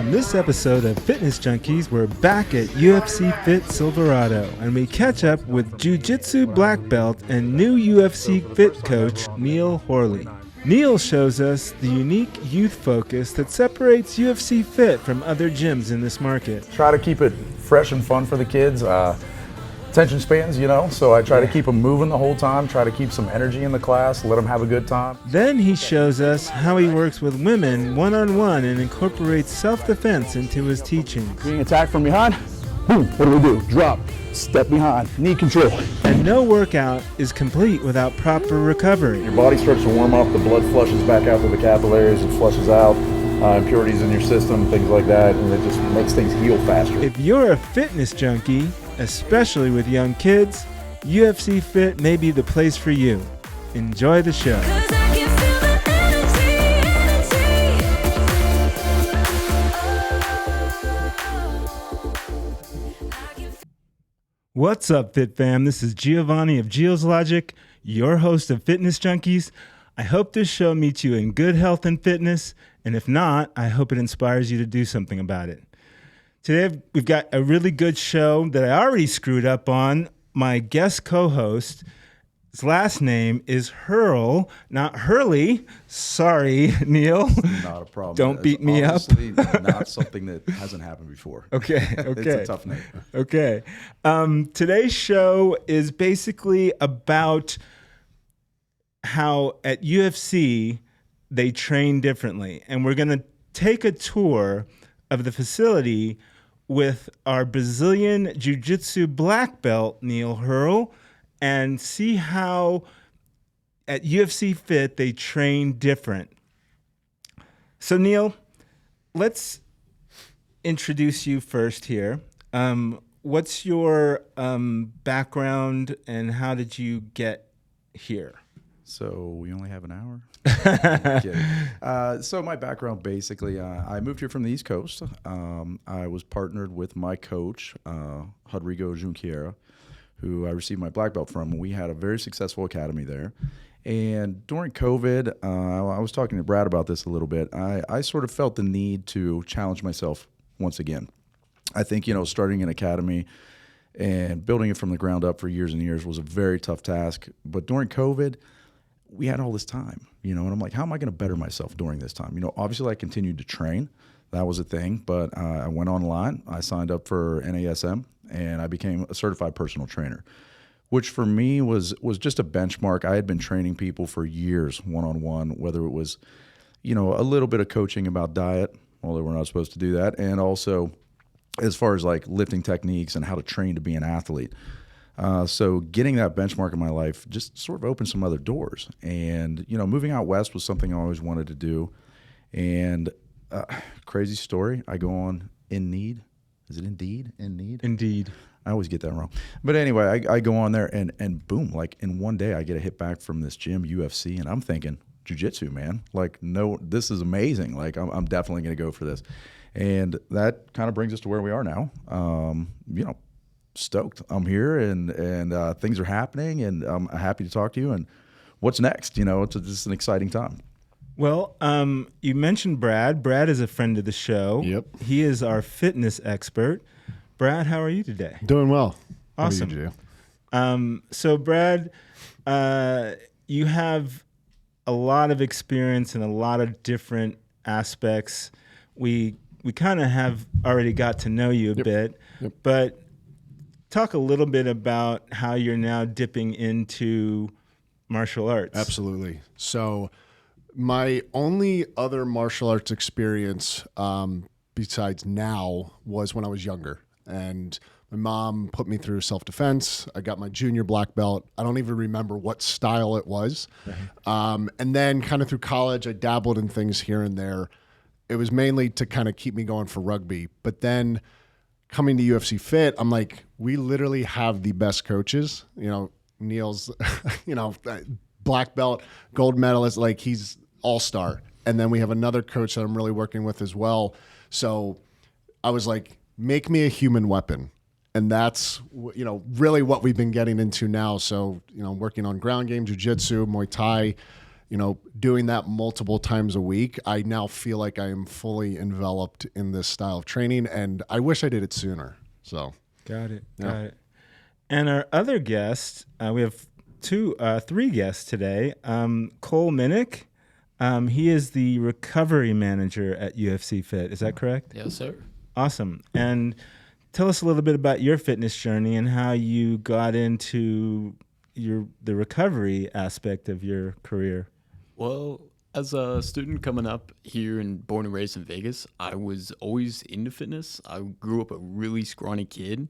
On this episode of Fitness Junkeez, we're back at UFC Fit Silverado, and we catch up with Jiu-Jitsu Black Belt and new UFC Fit coach, Neale Hoerle. Neale shows us the unique youth focus that separates UFC Fit from other gyms in this market. Try to keep it fresh and fun for the kids. Attention spans, so I try to keep them moving the whole time, try to keep some energy in the class, let them have a good time. Then he shows us how he works with women one-on-one and incorporates self-defense into his teachings. Being attacked from behind, boom, what do? Drop, step behind, knee control. And no workout is complete without proper recovery. Your body starts to warm up, the blood flushes back out to the capillaries, it flushes out impurities in your system, things like that, and it just makes things heal faster. If you're a fitness junkie, especially with young kids, UFC Fit may be the place for you. Enjoy the show. What's up, Fit Fam? This is Giovanni of Gio's Logic, your host of Fitness Junkeez. I hope this show meets you in good health and fitness, and if not, I hope it inspires you to do something about it. Today, we've got a really good show that I already screwed up on. My guest co-host, his last name is Hoerle, not Hurley. Sorry, Neale. Not a problem. Don't beat me up. Not something that hasn't happened before. Okay. It's a tough name. Okay. Today's show is basically about how at UFC they train differently. And we're going to take a tour of the facility with our Brazilian Jiu-Jitsu Black Belt, Neale Hoerle, and see how at UFC Fit they train different. So Neale, let's introduce you first here. What's your background and how did you get here? So we only have an hour? So my background, basically, I moved here from the East Coast. I was partnered with my coach, Rodrigo Junqueira, who I received my black belt from. We had a very successful academy there. And during COVID, I was talking to Brad about this a little bit. I sort of felt the need to challenge myself once again. I think, starting an academy and building it from the ground up for years and years was a very tough task. But during COVID, we had all this time, and I'm like, how am I going to better myself during this time? Obviously I continued to train. That was a thing, but I went online. I signed up for NASM, and I became a certified personal trainer, which for me was just a benchmark. I had been training people for years, one-on-one, whether it was, a little bit of coaching about diet, although we're not supposed to do that, and also as far as like lifting techniques and how to train to be an athlete. So getting that benchmark in my life just sort of opened some other doors. And, moving out west was something I always wanted to do. And crazy story, I go on Indeed. Is it Indeed? Indeed. I always get that wrong. But anyway, I go on there and boom, like in one day I get a hit back from this gym, UFC, and I'm thinking, jiu-jitsu, man. Like, no, this is amazing. Like, I'm definitely going to go for this. And that kind of brings us to where we are now. Stoked. I'm here and things are happening, and I'm happy to talk to you. And what's next? It's just an exciting time. Well, you mentioned Brad. Brad is a friend of the show. Yep. He is our fitness expert. Brad, how are you today? Doing well. Awesome. How are you, Gio? So Brad, you have a lot of experience in a lot of different aspects. We kind of have already got to know you a bit, but talk a little bit about how you're now dipping into martial arts. Absolutely. So my only other martial arts experience besides now was when I was younger. And my mom put me through self-defense. I got my junior black belt. I don't even remember what style it was. And then kind of through college, I dabbled in things here and there. It was mainly to kind of keep me going for rugby. But then coming to UFC Fit, I'm like, we literally have the best coaches. Neale's, black belt, gold medalist, like he's all-star. And then we have another coach that I'm really working with as well. So I was like, make me a human weapon. And that's, really what we've been getting into now. So, working on ground game, jiu-jitsu, Muay Thai, doing that multiple times a week, I now feel like I am fully enveloped in this style of training, and I wish I did it sooner. So Got it. Yeah. Got it. And our other guest, we have three guests today. Cole Minnick, he is the recovery manager at UFC Fit. Is that correct? Yes, sir. Awesome. And tell us a little bit about your fitness journey and how you got into the recovery aspect of your career. Well, as a student coming up here and born and raised in Vegas, I was always into fitness. I grew up a really scrawny kid,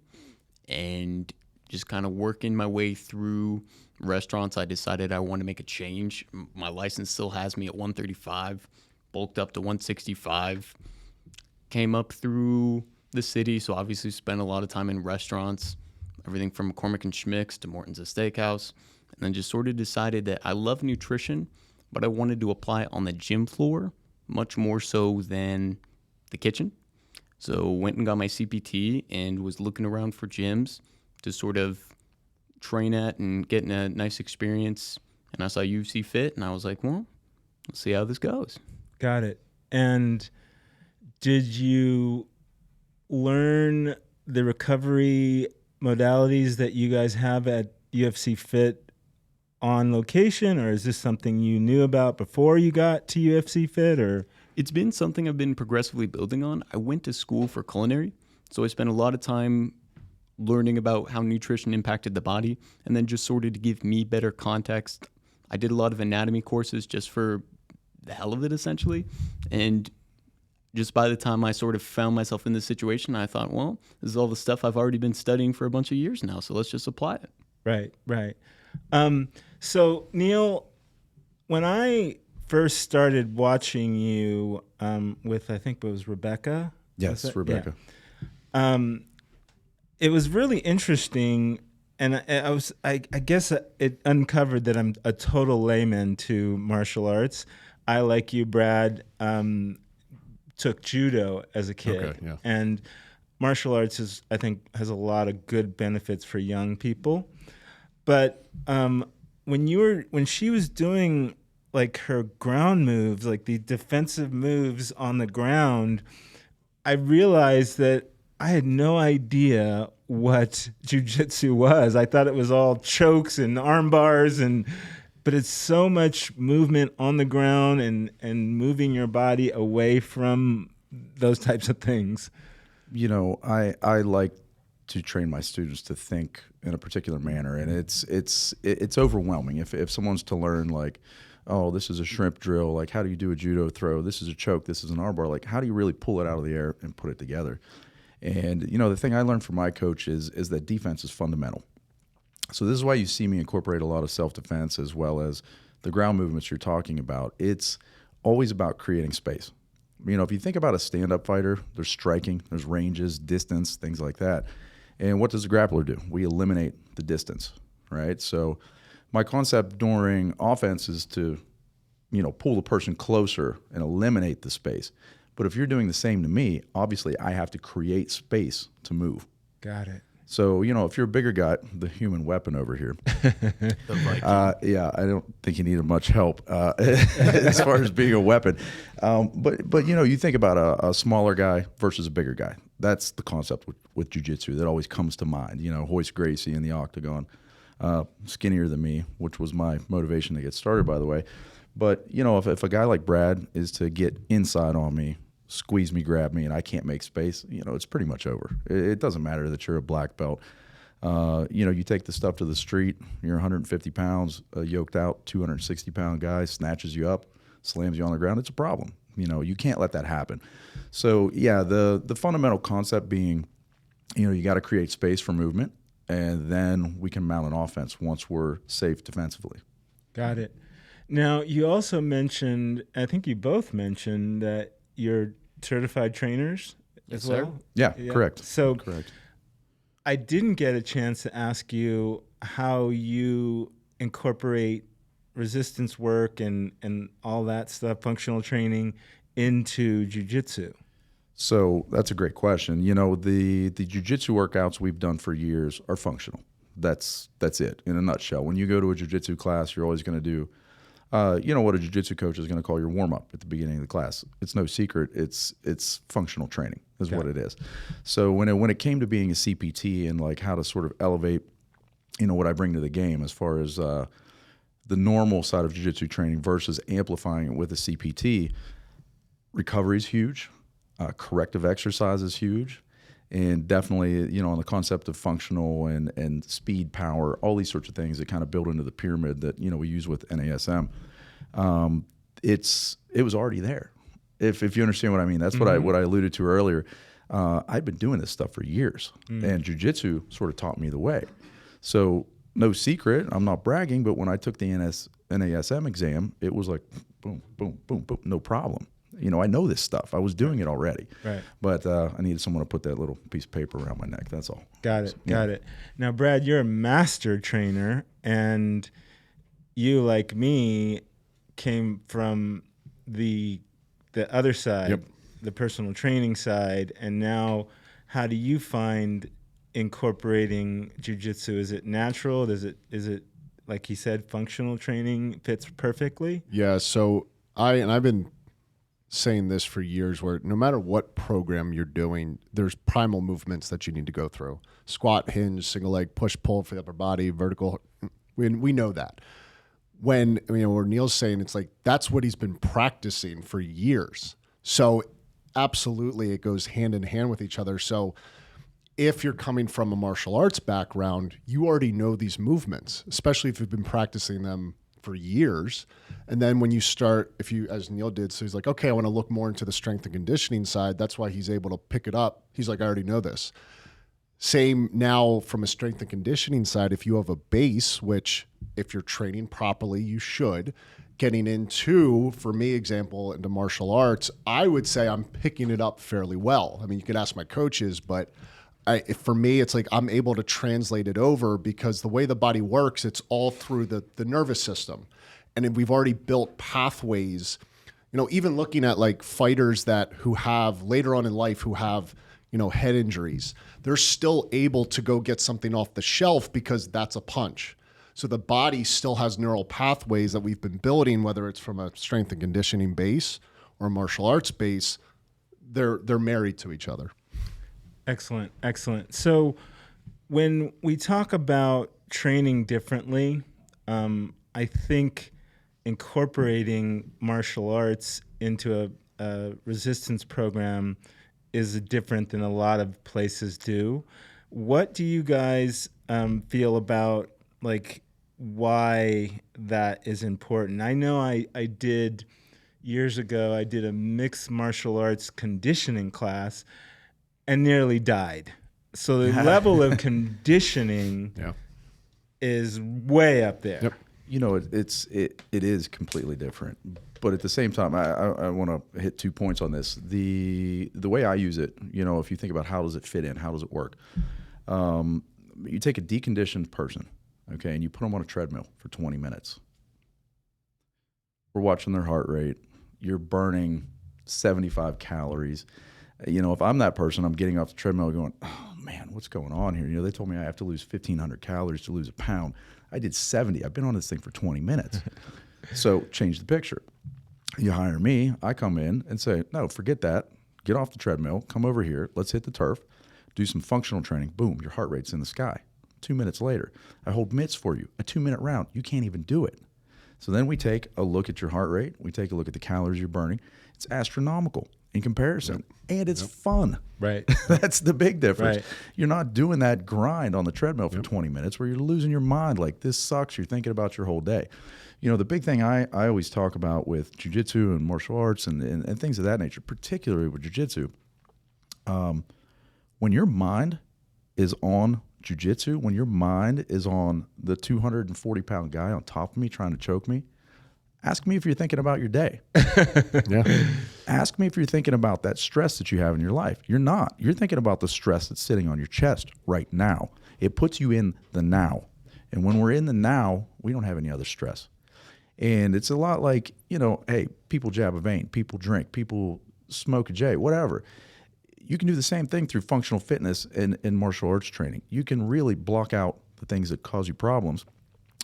and just kind of working my way through restaurants, I decided I wanted to make a change. My license still has me at 135, bulked up to 165, came up through the city, so obviously spent a lot of time in restaurants, everything from McCormick and Schmick's to Morton's Steakhouse, and then just sort of decided that I love nutrition, but I wanted to apply it on the gym floor much more so than the kitchen. So went and got my CPT and was looking around for gyms to sort of train at and getting a nice experience. And I saw UFC Fit, and I was like, well, let's see how this goes. Got it. And did you learn the recovery modalities that you guys have at UFC Fit on location, or is this something you knew about before you got to UFC Fit? Or It's been something I've been progressively building on. I went to school for culinary, so I spent a lot of time learning about how nutrition impacted the body, and then just sort of to give me better context, I did a lot of anatomy courses just for the hell of it, essentially. And just by the time I sort of found myself in this situation, I thought, well, this is all the stuff I've already been studying for a bunch of years now, so let's just apply it. Right. So Neale, when I first started watching you with, I think it was Rebecca. Yes, Was that? Rebecca. Yeah. It was really interesting, and I guess it uncovered that I'm a total layman to martial arts. I, like you, Brad, took judo as a kid, Okay, yeah. and martial arts I think has a lot of good benefits for young people. But when she was doing like her ground moves, like the defensive moves on the ground, I realized that I had no idea what jiu-jitsu was. I thought it was all chokes and arm bars, but it's so much movement on the ground and moving your body away from those types of things. You know, I like to train my students to think in a particular manner, and it's overwhelming if someone's to learn like, oh, this is a shrimp drill, like how do you do a judo throw, this is a choke, this is an arm bar, like how do you really pull it out of the air and put it together? And you know, the thing I learned from my coach is that defense is fundamental. So this is why you see me incorporate a lot of self-defense as well as the ground movements you're talking about. It's always about creating space. You know, if you think about a stand-up fighter, there's striking, there's ranges, distance, things like that. And what does the grappler do? We eliminate the distance, right? So my concept during offense is to, you know, pull the person closer and eliminate the space. But if you're doing the same to me, obviously I have to create space to move. Got it. So, you know, if you're a bigger guy, the human weapon over here, yeah, I don't think you need much help as far as being a weapon. But you know, you think about a smaller guy versus a bigger guy. That's the concept with jiu-jitsu that always comes to mind. You know, Hoist Gracie in the octagon, skinnier than me, which was my motivation to get started, by the way. But, you know, if a guy like Brad is to get inside on me, squeeze me, grab me, and I can't make space, you know, it's pretty much over. It doesn't matter that you're a black belt. You know, you take the stuff to the street, you're 150 pounds, a yoked out 260-pound guy snatches you up, slams you on the ground, it's a problem. You know, you can't let that happen. So, yeah, the fundamental concept being, you know, you got to create space for movement, and then we can mount an offense once we're safe defensively. Got it. Now, you also mentioned, I think you both mentioned that you're certified trainers as Yes, sir. well? Yeah, correct. So Correct. I didn't get a chance to ask you how you incorporate resistance work and all that stuff, functional training, into jiu-jitsu. So that's a great question. You know, the jiu-jitsu workouts we've done for years are functional. That's it in a nutshell. When you go to a jiu-jitsu class, you're always going to do You know what a jiu-jitsu coach is going to call your warm-up at the beginning of the class. It's no secret. It's functional training is what it is. So when it came to being a CPT and like how to sort of elevate, you know, what I bring to the game as far as the normal side of jiu-jitsu training versus amplifying it with a CPT, recovery is huge. Corrective exercise is huge. And definitely, you know, on the concept of functional and speed, power, all these sorts of things that kind of build into the pyramid that, you know, we use with NASM. It was already there. If you understand what I mean, that's what I alluded to earlier. I'd been doing this stuff for years, and jiu-jitsu sort of taught me the way. So no secret, I'm not bragging, but when I took the NASM exam, it was like boom, boom, boom, boom, no problem. You know, I know this stuff. I was doing it already. Right. But I needed someone to put that little piece of paper around my neck. That's all. Got it. Got it. Now, Brad, you're a master trainer, and you, like me, came from the other side, the personal training side. And now, how do you find incorporating jiu-jitsu? Is it natural? Is it like he said, functional training fits perfectly? Yeah. So I've been saying this for years, where no matter what program you're doing, there's primal movements that you need to go through: squat, hinge, single leg, push, pull for the upper body, vertical. We know that. When, you know, where Neale's saying, it's like that's what he's been practicing for years. So absolutely, it goes hand in hand with each other. So if you're coming from a martial arts background, you already know these movements, especially if you've been practicing them for years. And then when you start, if you, as Neale did, so he's like, okay, I want to look more into the strength and conditioning side. That's why he's able to pick it up. He's like, I already know this. Same now from a strength and conditioning side, if you have a base, which if you're training properly, you should, getting into, for me, example, into martial arts, I would say I'm picking it up fairly well. I mean, you could ask my coaches, but for me, it's like I'm able to translate it over because the way the body works, it's all through the nervous system. And we've already built pathways, you know, even looking at like fighters who have later on in life, who have, you know, head injuries, they're still able to go get something off the shelf because that's a punch. So the body still has neural pathways that we've been building, whether it's from a strength and conditioning base or a martial arts base, they're married to each other. Excellent, excellent. So when we talk about training differently, I think incorporating martial arts into a resistance program is different than a lot of places do. What do you guys feel about, like, why that is important? I know I did, years ago, I did a mixed martial arts conditioning class and nearly died. So the level of conditioning is way up there. Yep. You know, it is completely different. But at the same time, I want to hit 2 points on this. The way I use it, you know, if you think about how does it fit in, how does it work? You take a deconditioned person, okay, and you put them on a treadmill for 20 minutes. We're watching their heart rate. You're burning 75 calories. You know, if I'm that person, I'm getting off the treadmill going, oh, man, what's going on here? You know, they told me I have to lose 1,500 calories to lose a pound. I did 70. I've been on this thing for 20 minutes. So change the picture. You hire me. I come in and say, no, forget that. Get off the treadmill. Come over here. Let's hit the turf. Do some functional training. Boom, your heart rate's in the sky. 2 minutes later, I hold mitts for you. A 2-minute round. You can't even do it. So then we take a look at your heart rate. We take a look at the calories you're burning. It's astronomical in comparison. And it's fun. Right. That's the big difference. Right. You're not doing that grind on the treadmill for 20 minutes where you're losing your mind like this sucks. You're thinking about your whole day. You know, the big thing I always talk about with jiu-jitsu and martial arts and things of that nature, particularly with jiu-jitsu, when your mind is on jiu-jitsu, when your mind is on the 240-pound guy on top of me trying to choke me, ask me if you're thinking about your day. Ask me if you're thinking about that stress that you have in your life. You're not. You're thinking about the stress that's sitting on your chest right now. It puts you in the now. And when we're in the now, we don't have any other stress. And it's a lot like, you know, hey, people jab a vein, people drink, people smoke a J, whatever. You can do the same thing through functional fitness and martial arts training. You can really block out the things that cause you problems.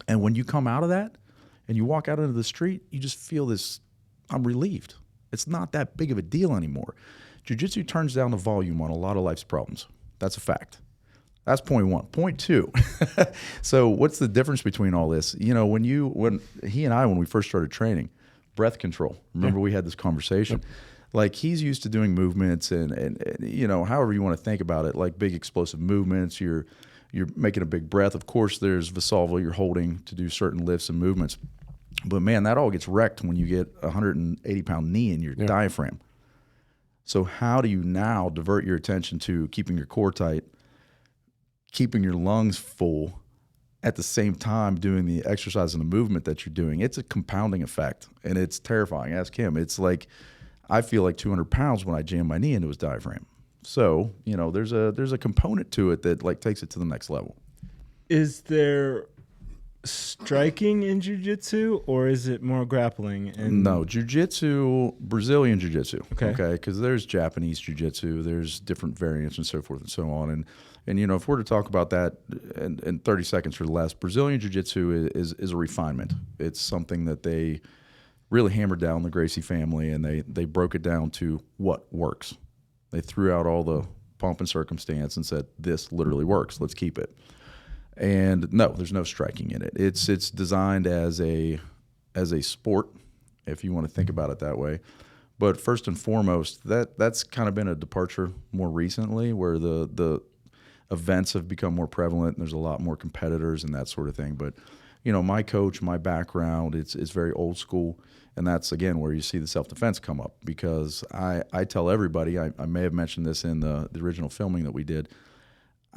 And when you come out of that And you walk out into the street, you just feel this, I'm relieved. It's not that big of a deal anymore. Jiu-jitsu turns down the volume on a lot of life's problems. That's a fact. That's point one. Point two. So what's the difference between all this? You know, when he and I, when we first started training, breath control. Remember we had this conversation. Yep. Like he's used to doing movements and you know, however you want to think about it, like big explosive movements, you're making a big breath. Of course, there's Valsalva you're holding to do certain lifts and movements. But man, that all gets wrecked when you get a 180-pound knee in your diaphragm. So how do you now divert your attention to keeping your core tight, keeping your lungs full, at the same time doing the exercise and the movement that you're doing? It's a compounding effect, and it's terrifying. Ask him. It's like I feel like 200 pounds when I jam my knee into his diaphragm. So, you know, there's a component to it that like takes it to the next level. Is there striking in jiu-jitsu, or is it more grappling? No, jiu-jitsu, Brazilian jiu-jitsu. Okay. Because there's Japanese jiu-jitsu, there's different variants and so forth and so on. And you know, if we're to talk about that in 30 seconds or less, Brazilian jiu-jitsu is a refinement. It's something that they really hammered down, the Gracie family, and they broke it down to what works. They threw out all the pomp and circumstance and said, this literally works, let's keep it. And no, there's no striking in it. It's designed as a sport, if you want to think about it that way. But first and foremost, that's kind of been a departure more recently, where the events have become more prevalent and there's a lot more competitors and that sort of thing. But you know, my coach, my background, it's very old school, and that's again where you see the self-defense come up, because I tell everybody, I may have mentioned this in the original filming that we did,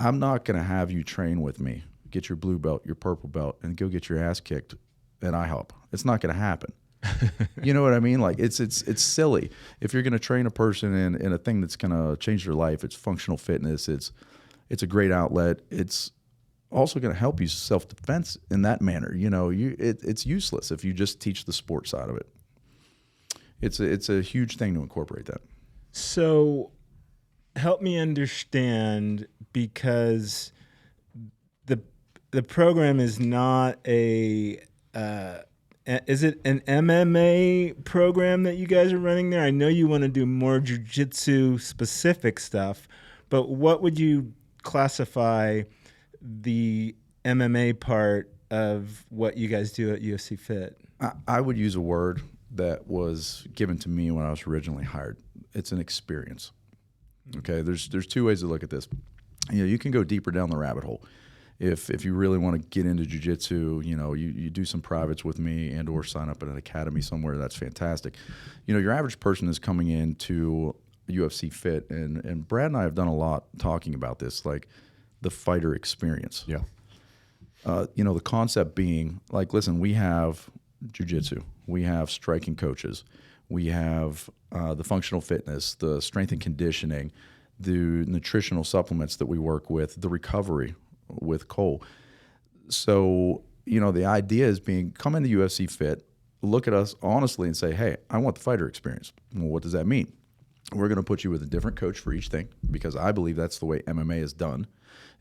I'm not going to have you train with me, get your blue belt, your purple belt, and go get your ass kicked at IHOP. It's not going to happen. You know what I mean? Like it's silly. If you're going to train a person in a thing that's going to change their life, it's functional fitness. It's a great outlet. It's also going to help you self-defense in that manner. You know, it's useless if you just teach the sport side of it. It's a huge thing to incorporate that. So help me understand, because the program is not a is it an MMA program that you guys are running there? I know you want to do more jiu-jitsu specific stuff, but what would you classify the MMA part of what you guys do at UFC Fit? I would use a word that was given to me when I was originally hired. It's an experience. Okay, there's two ways to look at this. You know, you can go deeper down the rabbit hole. If you really want to get into jiu-jitsu, you know, you do some privates with me and or sign up at an academy somewhere, that's fantastic. You know, your average person is coming into UFC Fit, and Brad and I have done a lot talking about this, like the fighter experience. Yeah. You know, the concept being, like, listen, we have jiu-jitsu, we have striking coaches, we have the functional fitness, the strength and conditioning, the nutritional supplements that we work with, the recovery with Cole. So, you know, the idea is being, come into UFC Fit, look at us honestly and say, hey, I want the fighter experience. Well, what does that mean? We're going to put you with a different coach for each thing, because I believe that's the way MMA is done.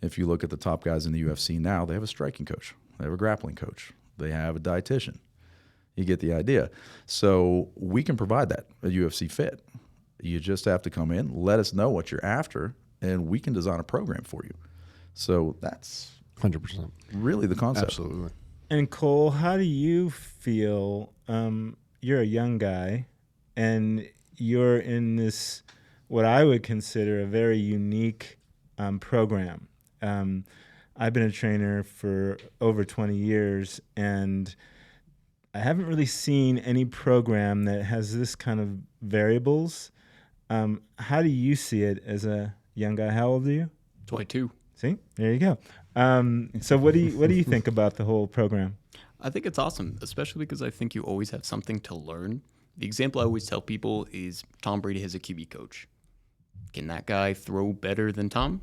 If you look at the top guys in the UFC now, they have a striking coach, they have a grappling coach, they have a dietitian. You get the idea. So we can provide that at UFC Fit. You just have to come in, let us know what you're after, and we can design a program for you. So that's 100%. really the concept. Absolutely. And Cole, how do you feel? You're a young guy, and you're in this, what I would consider a very unique program. I've been a trainer for over 20 years, and I haven't really seen any program that has this kind of variables. How do you see it as a young guy? How old are you? 22. See, there you go. So what do you think about the whole program? I think it's awesome, especially because I think you always have something to learn. The example I always tell people is Tom Brady has a QB coach. Can that guy throw better than Tom?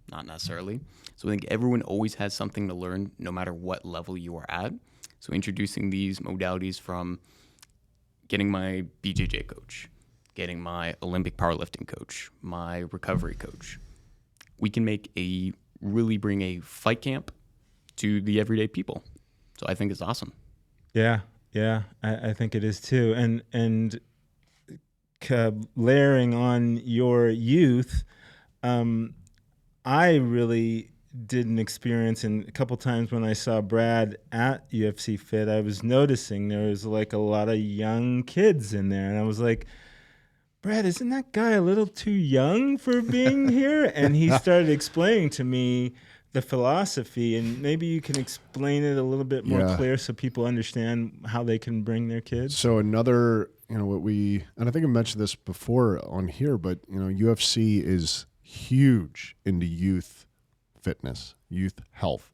Not necessarily. So I think everyone always has something to learn, no matter what level you are at. So introducing these modalities, from getting my BJJ coach, getting my Olympic powerlifting coach, my recovery coach, we can really bring a fight camp to the everyday people. So I think it's awesome. Yeah, yeah, I think it is too. And layering on your youth, I really didn't experience, and a couple times when I saw Brad at UFC Fit, I was noticing there was like a lot of young kids in there, and I was like, Brad, isn't that guy a little too young for being here? And he started explaining to me the philosophy, and maybe you can explain it a little bit more clear so people understand how they can bring their kids. So another, and I think I mentioned this before on here, but UFC is huge into youth fitness, youth health.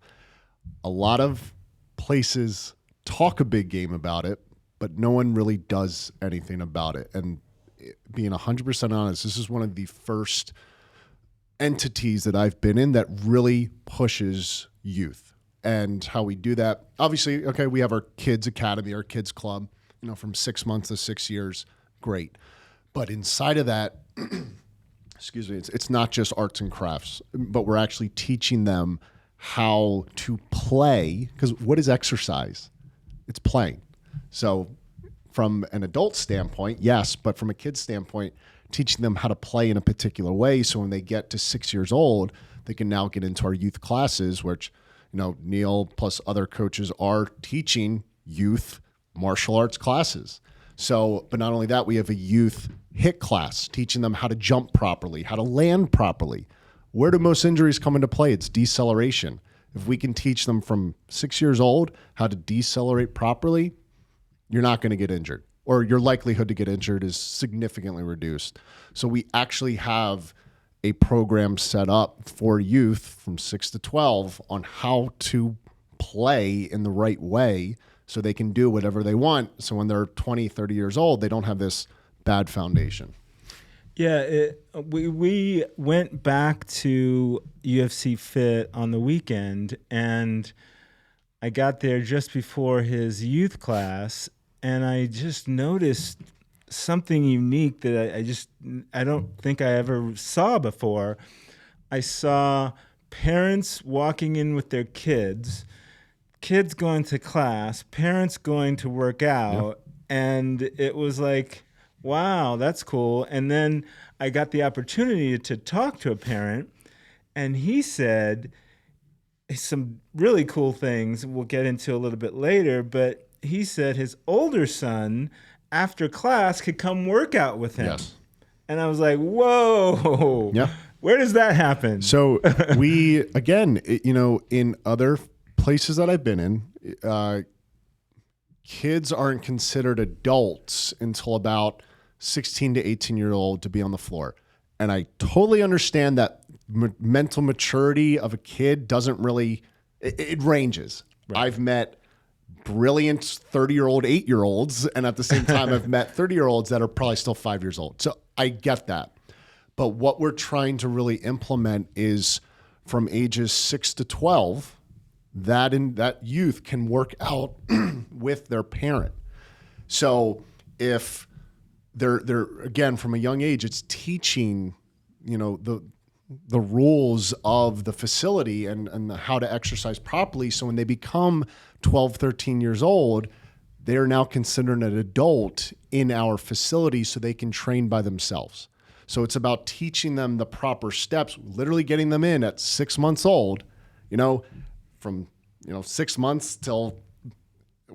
A lot of places talk a big game about it, but no one really does anything about it. And being 100% honest, this is one of the first entities that I've been in that really pushes youth. And how we do that, obviously, okay, we have our kids academy, our kids club, from 6 months to 6 years, great. But inside of that, excuse me, it's not just arts and crafts, but we're actually teaching them how to play, because what is exercise? It's playing. So from an adult standpoint, yes, but from a kid's standpoint, teaching them how to play in a particular way. So when they get to 6 years old, they can now get into our youth classes, which, Neale plus other coaches are teaching youth martial arts classes. So, but not only that, we have a youth HIIT class, teaching them how to jump properly, how to land properly. Where do most injuries come into play? It's deceleration. If we can teach them from 6 years old how to decelerate properly, you're not going to get injured, or your likelihood to get injured is significantly reduced. So we actually have a program set up for youth from 6 to 12 on how to play in the right way so they can do whatever they want. So when they're 20, 30 years old, they don't have this bad foundation. Yeah, we went back to UFC Fit on the weekend, and I got there just before his youth class, and I just noticed something unique that I don't think I ever saw before. I saw parents walking in with their kids going to class, parents going to work out, and it was like, wow, that's cool. And then I got the opportunity to talk to a parent, and he said some really cool things we'll get into a little bit later, but he said his older son, after class, could come work out with him. Yes. And I was like, whoa, where does that happen? So we, again, in other places that I've been in, kids aren't considered adults until about 16 to 18-year-old to be on the floor. And I totally understand that mental maturity of a kid doesn't really, it ranges. Right. I've met brilliant 30-year-old, 8-year-olds, and at the same time, I've met 30-year-olds that are probably still 5 years old. So I get that. But what we're trying to really implement is from ages 6 to 12, that youth can work out with their parent. So if they're again, from a young age, it's teaching, the rules of the facility and how to exercise properly. So when they become 12, 13 years old, they are now considered an adult in our facility so they can train by themselves. So it's about teaching them the proper steps, literally getting them in at 6 months old, from 6 months till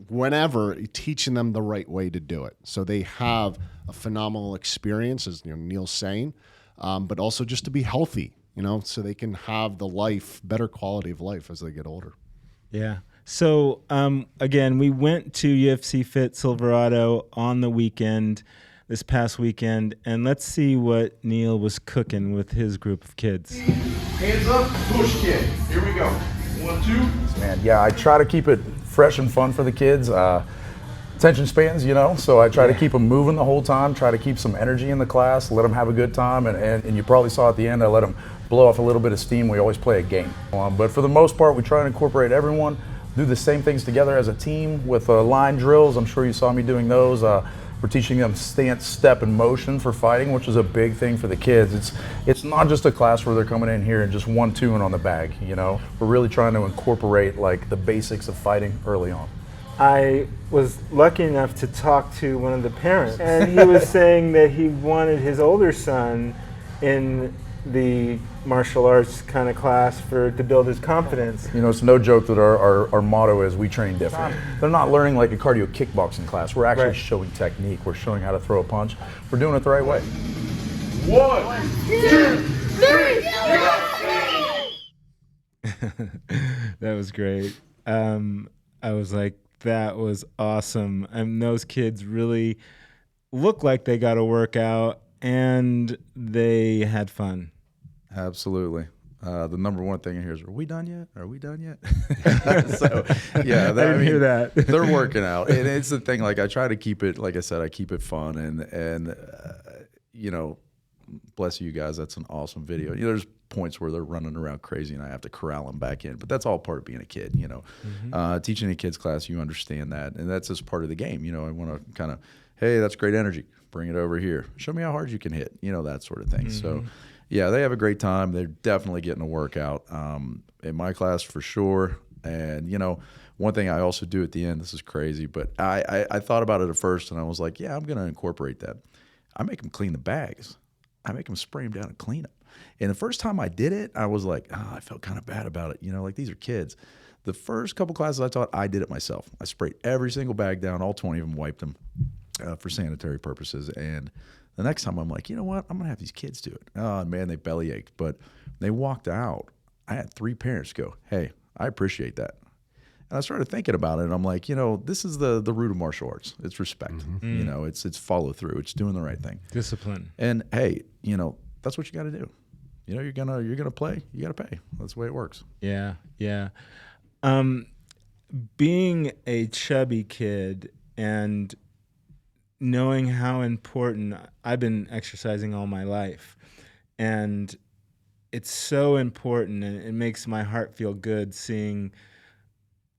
whenever, teaching them the right way to do it. So they have a phenomenal experience, as Neale's saying, but also just to be healthy, so they can have better quality of life as they get older. Yeah. So again, we went to UFC Fit Silverado on the weekend, this past weekend, and let's see what Neale was cooking with his group of kids. Hands up, push kick. Here we go. 1, 2. Man, yeah, I try to keep it fresh and fun for the kids. Attention spans, so I try to keep them moving the whole time, try to keep some energy in the class, let them have a good time, and you probably saw at the end, I let them blow off a little bit of steam. We always play a game. But for the most part, we try to incorporate everyone, do the same things together as a team with line drills. I'm sure you saw me doing those. We're teaching them stance, step, and motion for fighting, which is a big thing for the kids. It's not just a class where they're coming in here and just 1-2 on the bag, We're really trying to incorporate like the basics of fighting early on. I was lucky enough to talk to one of the parents, and he was saying that he wanted his older son in the martial arts kind of class to build his confidence. You know, it's no joke that our motto is we train different. They're not learning like a cardio kickboxing class. We're actually showing technique. We're showing how to throw a punch. We're doing it the right way. 1, 2, 3, That was great. I was like, that was awesome. And those kids really look like they got a workout and they had fun. Absolutely. The number one thing I hear is, "Are we done yet? Are we done yet?" So, yeah, I didn't hear that. They're working out, and it's the thing. Like I try to keep it, like I said, I keep it fun, and you know, bless you guys. That's an awesome video. You know, there's points where they're running around crazy, and I have to corral them back in. But that's all part of being a kid. You know, teaching a kids class, you understand that, and that's just part of the game. You know, I want to kind of, hey, that's great energy. Bring it over here. Show me how hard you can hit. You know, that sort of thing. So. Yeah, they have a great time. They're definitely getting a workout in my class for sure. And, you know, one thing I also do at the end, this is crazy, but I thought about it at first and I was like, yeah, I'm going to incorporate that. I make them clean the bags. I make them spray them down and clean them. And the first time I did it, I was like, I felt kind of bad about it. You know, like these are kids. The first couple classes I taught, I did it myself. I sprayed every single bag down, all 20 of them, wiped them for sanitary purposes. And the next time I'm like, you know what? I'm going to have these kids do it. Oh, man, they belly ached. But they walked out. I had 3 parents go, hey, I appreciate that. And I started thinking about it, and I'm like, you know, this is the root of martial arts. It's respect. You know, it's follow through. It's doing the right thing. Discipline. And, hey, you know, that's what you got to do. You know, you're gonna play. You got to pay. That's the way it works. Yeah, yeah. Being a chubby kid and knowing how important, I've been exercising all my life, and it's so important, and it makes my heart feel good seeing,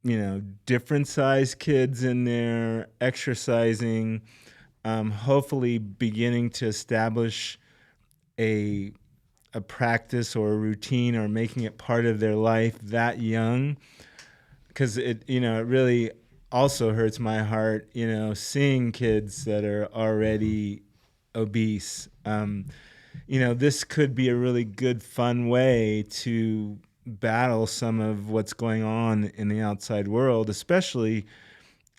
you know, different size kids in there exercising, hopefully beginning to establish a practice or a routine or making it part of their life that young, because it, you know, it really also hurts my heart, you know, seeing kids that are already obese. You know, this could be a really good, fun way to battle some of what's going on in the outside world, especially,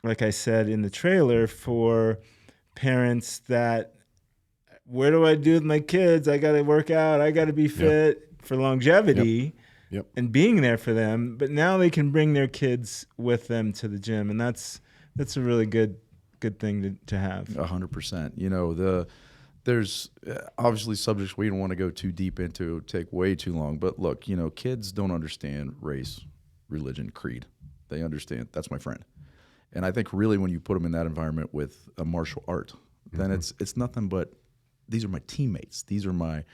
like I said in the trailer, for parents that, where do I do with my kids? I got to work out. I got to be fit for longevity. Yep. And being there for them, but now they can bring their kids with them to the gym, and that's a really good thing to have. 100%. You know, there's obviously subjects we don't want to go too deep into, take way too long. But look, you know, kids don't understand race, religion, creed. They understand that's my friend, and I think really when you put them in that environment with a martial art, then it's nothing but these are my teammates. These are my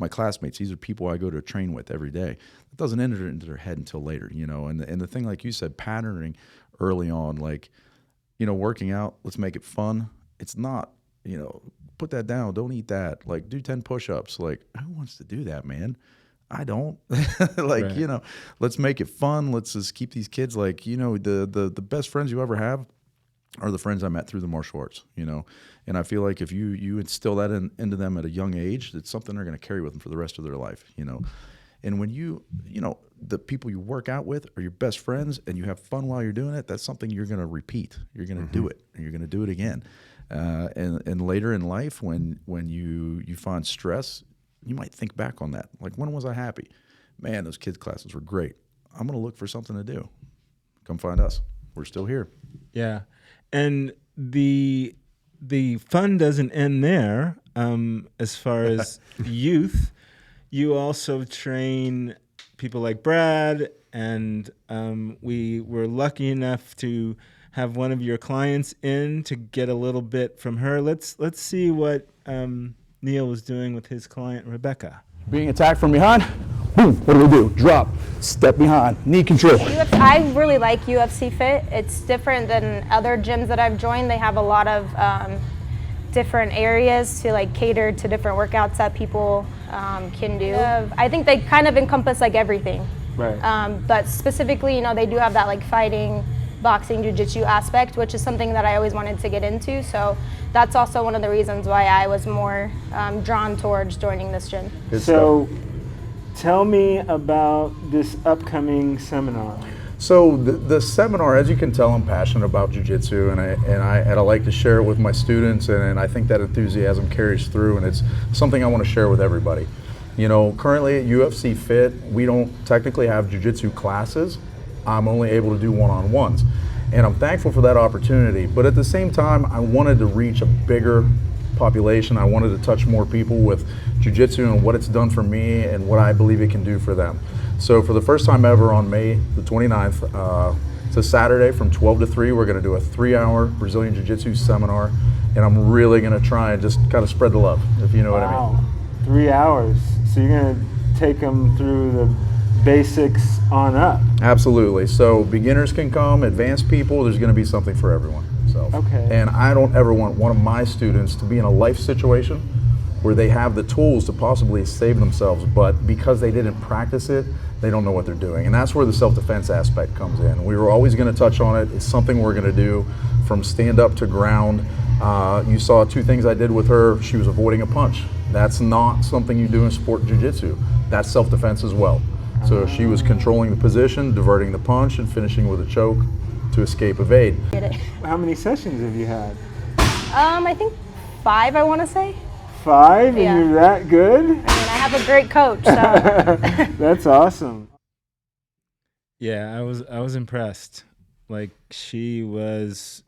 classmates. These are people I go to train with every day. It doesn't enter into their head until later, you know. And the thing, like you said, patterning early on, like, you know, working out, let's make it fun. It's not, you know, put that down, don't eat that. Like, do 10 push-ups. Like, who wants to do that, man? I don't. Like, right. You know, let's make it fun. Let's just keep these kids, like, you know, the best friends you ever have are the friends I met through the martial arts, you know. And I feel like if you instill that into them at a young age, it's something they're going to carry with them for the rest of their life, you know. And when you know, the people you work out with are your best friends and you have fun while you're doing it, that's something you're going to repeat. You're going to do it, and you're going to do it again. And later in life, when you find stress, you might think back on that. Like, when was I happy? Man, those kids' classes were great. I'm going to look for something to do. Come find us. We're still here. Yeah. And the fun doesn't end there. As far as youth, you also train people like Brad, and we were lucky enough to have one of your clients in to get a little bit from her. Let's see what Neale was doing with his client Rebecca. Being attacked from behind, boom, what do? Drop, step behind, knee control. I really like UFC Fit. It's different than other gyms that I've joined. They have a lot of different areas to like cater to different workouts that people can do. I think they kind of encompass like everything. Right. But specifically, you know, they do have that like fighting boxing jiu-jitsu aspect, which is something that I always wanted to get into. So that's also one of the reasons why I was more drawn towards joining this gym. So tell me about this upcoming seminar. So the seminar, as you can tell, I'm passionate about jiu-jitsu, and I like to share it with my students, and I think that enthusiasm carries through, and it's something I want to share with everybody. You know, currently at UFC Fit, we don't technically have jiu-jitsu classes. I'm only able to do one-on-ones, and I'm thankful for that opportunity. But at the same time, I wanted to reach a bigger population. I wanted to touch more people with jiu-jitsu and what it's done for me and what I believe it can do for them. So for the first time ever on May the 29th, it's a Saturday from 12 to 3, we're going to do a 3-hour Brazilian Jiu-Jitsu seminar, and I'm really going to try and just kind of spread the love, if you know what I mean. 3 hours. So you're going to take them through the basics on up. Absolutely. So beginners can come, advanced people, there's going to be something for everyone. So, okay. And I don't ever want one of my students to be in a life situation where they have the tools to possibly save themselves, but because they didn't practice it, they don't know what they're doing. And that's where the self-defense aspect comes in. We were always going to touch on it. It's something we're going to do from stand up to ground. You saw 2 things I did with her. She was avoiding a punch. That's not something you do in sport jiu-jitsu. That's self-defense as well. So she was controlling the position, diverting the punch, and finishing with a choke to escape evade. How many sessions have you had? I think 5, I want to say. 5? Yeah. And you're that good? I mean, I have a great coach, so. That's awesome. Yeah, I was impressed. Like, she was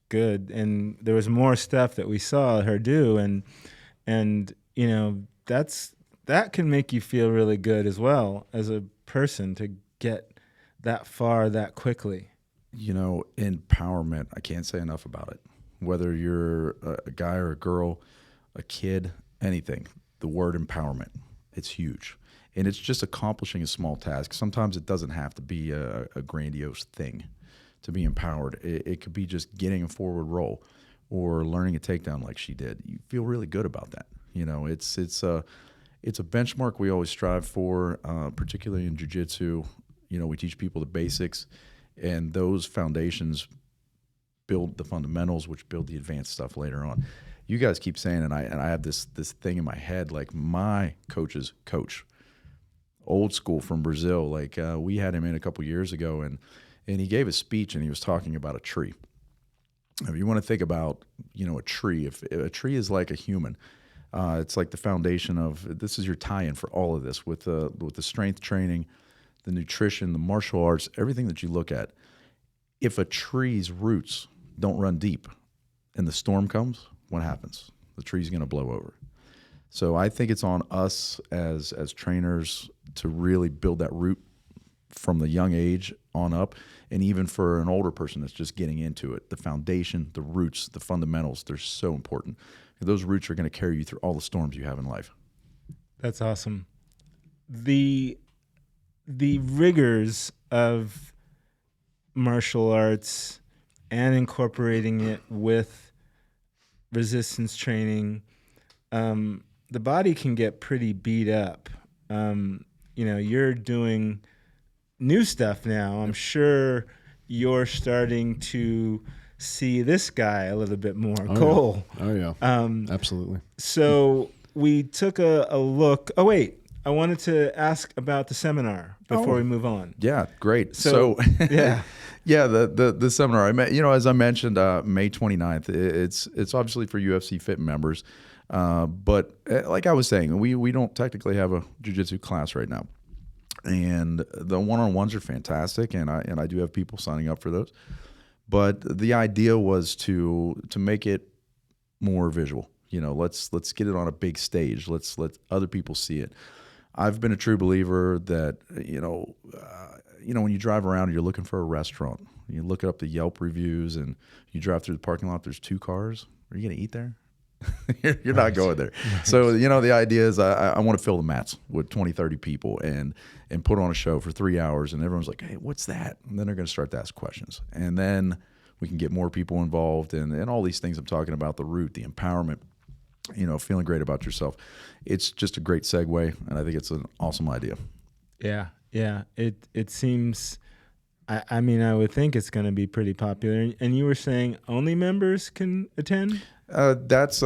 good, and there was more stuff that we saw her do, and you know, that can make you feel really good as well as a person to get that far that quickly. You know, empowerment, I can't say enough about it. Whether you're a guy or a girl, a kid, anything, the word empowerment, it's huge. And it's just accomplishing a small task. Sometimes it doesn't have to be a grandiose thing to be empowered. It could be just getting a forward roll or learning a takedown like she did. You feel really good about that. You know, it's a benchmark we always strive for, particularly in jiu-jitsu. You know, we teach people the basics, and those foundations build the fundamentals, which build the advanced stuff later on. You guys keep saying, and I have this thing in my head, like my coach's coach, old school from Brazil. Like we had him in a couple years ago, and he gave a speech, and he was talking about a tree. If you want to think about, you know, a tree, if a tree is like a human, it's like the foundation of, this is your tie-in for all of this with the strength training, the nutrition, the martial arts, everything that you look at. If a tree's roots don't run deep and the storm comes, what happens? The tree's going to blow over. So I think it's on us as trainers to really build that root from the young age on up, and even for an older person that's just getting into it. The foundation, the roots, the fundamentals, they're so important. Those roots are going to carry you through all the storms you have in life. That's awesome. The rigors of martial arts and incorporating it with resistance training, the body can get pretty beat up. You know, you're doing new stuff now. I'm sure you're starting to see this guy a little bit more. Cole. Yeah. Oh, yeah. Absolutely. So we took a look. Oh, wait. I wanted to ask about the seminar before we move on. Yeah, great. So yeah. Yeah, the seminar, as I mentioned, May 29th, it's obviously for UFC Fit members. But like I was saying, we don't technically have a jiu-jitsu class right now. And the one-on-ones are fantastic, and I do have people signing up for those. But the idea was to make it more visual. You know, let's get it on a big stage. Let's let other people see it. I've been a true believer that when you drive around and you're looking for a restaurant, you look up the Yelp reviews and you drive through the parking lot. There's 2 cars. Are you going to eat there? You're not going there. So, the idea is I want to fill the mats with 20, 30 people and put on a show for 3 hours. And everyone's like, hey, what's that? And then they're going to start to ask questions. And then we can get more people involved and all these things I'm talking about, the root, the empowerment, feeling great about yourself. It's just a great segue, and I think it's an awesome idea. Yeah. It seems I mean, I would think it's going to be pretty popular. And you were saying only members can attend? That's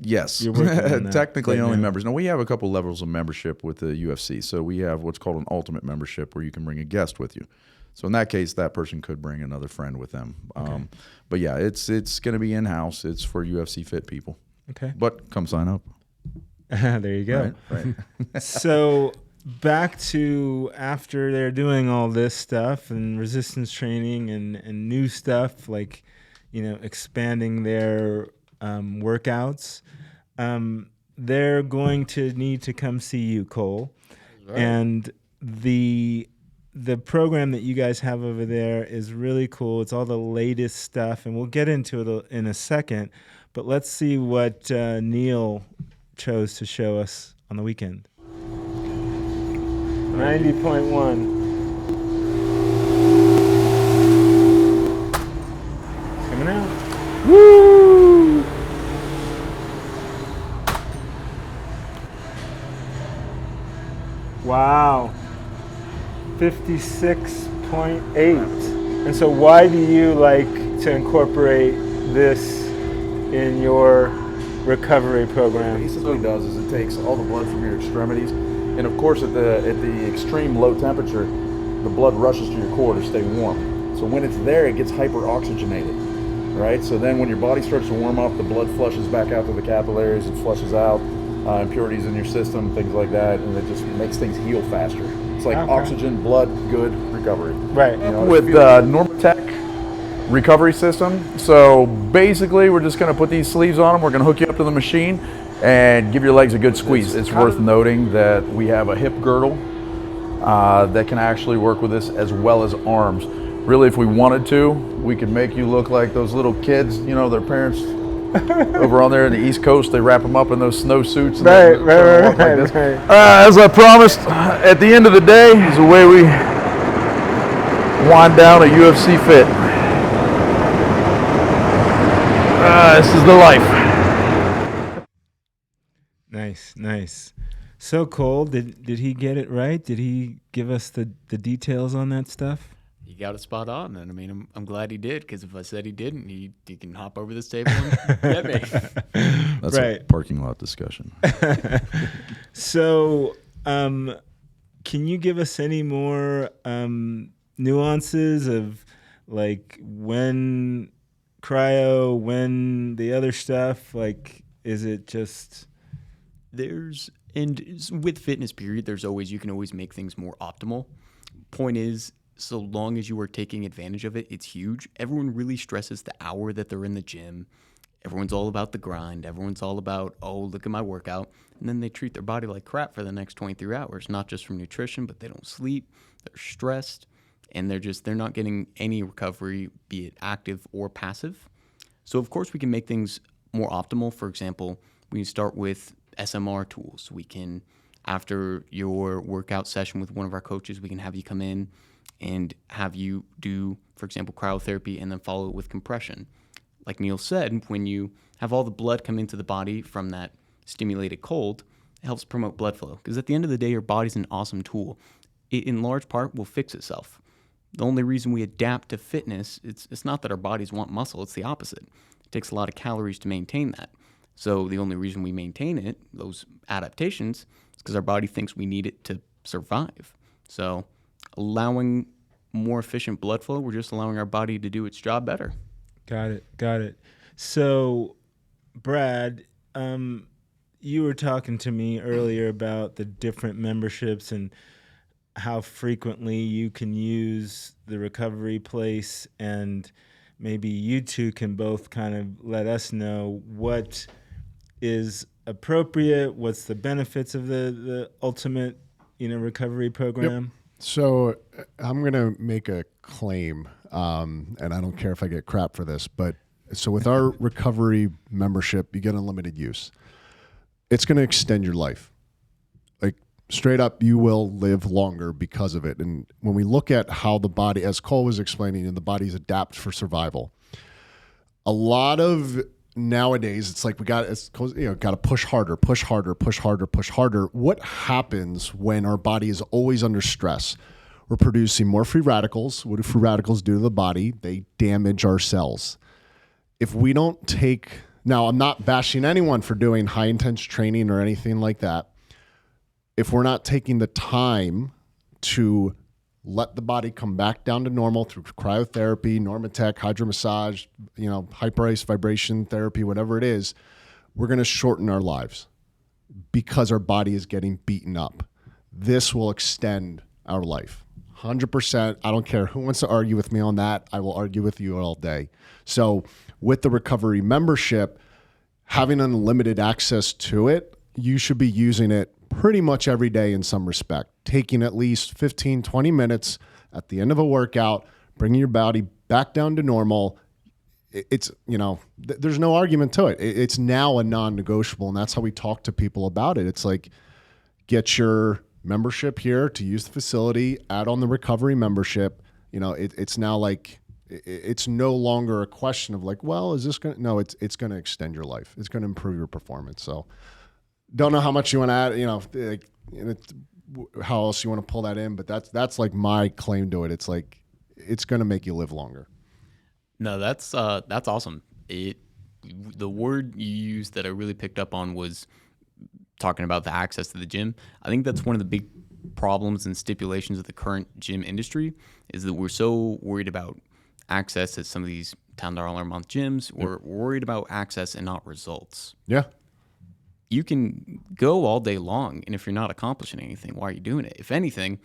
yes. You're working on that Technically, right only now. members. Now we have a couple levels of membership with the UFC. So we have what's called an ultimate membership, where you can bring a guest with you. So in that case, that person could bring another friend with them. Okay. But yeah, it's going to be in house. It's for UFC fit people. Okay. But come sign up. There you go. Right. So back to after they're doing all this stuff and resistance training and new stuff, like, expanding their workouts, they're going to need to come see you, Cole. Right. And the program that you guys have over there is really cool. It's all the latest stuff, and we'll get into it in a second. But let's see what Neale chose to show us on the weekend. 90.1. Coming out. Woo! Wow. 56.8. And so why do you like to incorporate this in your recovery program? What it basically does is it takes all the blood from your extremities, and of course at the extreme low temperature, the blood rushes to your core to stay warm. So when it's there, it gets hyper-oxygenated, right? So then when your body starts to warm up, the blood flushes back out to the capillaries, it flushes out impurities in your system, things like that, and it just makes things heal faster. It's like oxygen, blood, good, recovery. Right. With Normatec recovery system. So basically, we're just going to put these sleeves on them. We're going to hook you up to the machine and give your legs a good squeeze. It's worth noting that we have a hip girdle that can actually work with this, as well as arms. Really, if we wanted to, we could make you look like those little kids, their parents over on there in the East Coast, they wrap them up in those snowsuits. Right. As I promised, at the end of the day is the way we wind down a UFC Fit. This is the life. Nice. So Cole, did he get it right? Did he give us the details on that stuff? You got it spot on, and I mean, I'm glad he did, because if I said he didn't, he can hop over this table and get me. That's a parking lot discussion. So, can you give us any more nuances of, like, when cryo, when the other stuff? Like, is it just... And with fitness period, you can always make things more optimal. Point is, so long as you are taking advantage of it, it's huge. Everyone really stresses the hour that they're in the gym. Everyone's all about the grind. Everyone's all about, look at my workout. And then they treat their body like crap for the next 23 hours, not just from nutrition, but they don't sleep, they're stressed, and they're not getting any recovery, be it active or passive. So of course we can make things more optimal. For example, we can start with SMR tools. We can, after your workout session with one of our coaches, we can have you come in and have you do, for example, cryotherapy, and then follow it with compression. Like Neale said, when you have all the blood come into the body from that stimulated cold, it helps promote blood flow. Because at the end of the day, your body's an awesome tool. It, in large part, will fix itself. The only reason we adapt to fitness, it's not that our bodies want muscle, it's the opposite. It takes a lot of calories to maintain that. So the only reason we maintain it, those adaptations, is because our body thinks we need it to survive. So allowing more efficient blood flow, we're just allowing our body to do its job better. Got it. So, Brad, you were talking to me earlier about the different memberships and how frequently you can use the recovery place, and maybe you two can both kind of let us know what is appropriate, what's the benefits of the ultimate, recovery program. Yep. So I'm going to make a claim, and I don't care if I get crap for this, but so with our recovery membership, you get unlimited use. It's going to extend your life. Like, straight up, you will live longer because of it. And when we look at how the body, as Cole was explaining, and the body's adapt for survival, a lot of nowadays it's like got to push harder. What happens when our body is always under stress? we're producing more free radicals. What do free radicals do to the body? They damage our cells. If we don't take, now I'm not bashing anyone for doing high intense training or anything like that. If we're not taking the time to let the body come back down to normal through cryotherapy, Normatec, hydromassage, hyperice vibration therapy, whatever it is, we're going to shorten our lives because our body is getting beaten up. This will extend our life. 100%. I don't care who wants to argue with me on that. I will argue with you all day. So with the recovery membership, having unlimited access to it, you should be using it pretty much every day in some respect, taking at least 15, 20 minutes at the end of a workout, bringing your body back down to normal. It's, there's no argument to it. It's now a non-negotiable, and that's how we talk to people about it. It's like, get your membership here to use the facility, add on the recovery membership. It's now like, it's no longer a question of like, well, is this going to, no, it's going to extend your life. It's going to improve your performance. So don't know how much you want to add, how else you want to pull that in, but that's like my claim to it. It's like, it's going to make you live longer. No, that's awesome. The word you used that I really picked up on was talking about the access to the gym. I think that's one of the big problems and stipulations of the current gym industry is that we're so worried about access at some of these $10 a month gyms. We're worried about access and not results. Yeah. You can go all day long, and if you're not accomplishing anything, why are you doing it? If anything,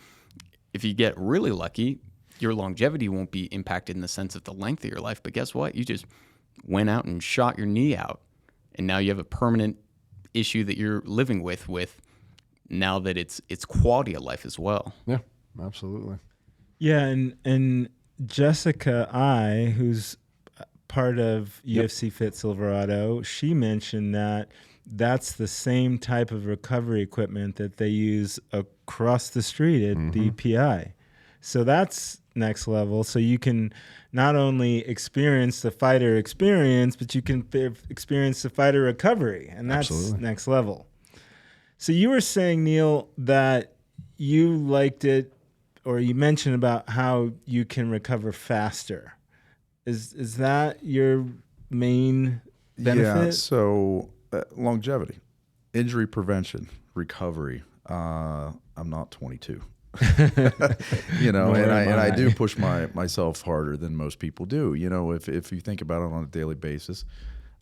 if you get really lucky, your longevity won't be impacted in the sense of the length of your life. But guess what? You just went out and shot your knee out, and now you have a permanent issue that you're living with now that it's quality of life as well. Yeah, absolutely. Yeah, and Jessica who's part of UFC Fit Silverado, she mentioned that that's the same type of recovery equipment that they use across the street at the PI. So that's next level. So you can not only experience the fighter experience, but you can experience the fighter recovery, and that's next level. So you were saying, Neale, that you liked it, or you mentioned about how you can recover faster. Is that your main benefit? Yeah, so longevity, injury prevention, recovery. I'm not 22. And I do push myself harder than most people do. If you think about it on a daily basis,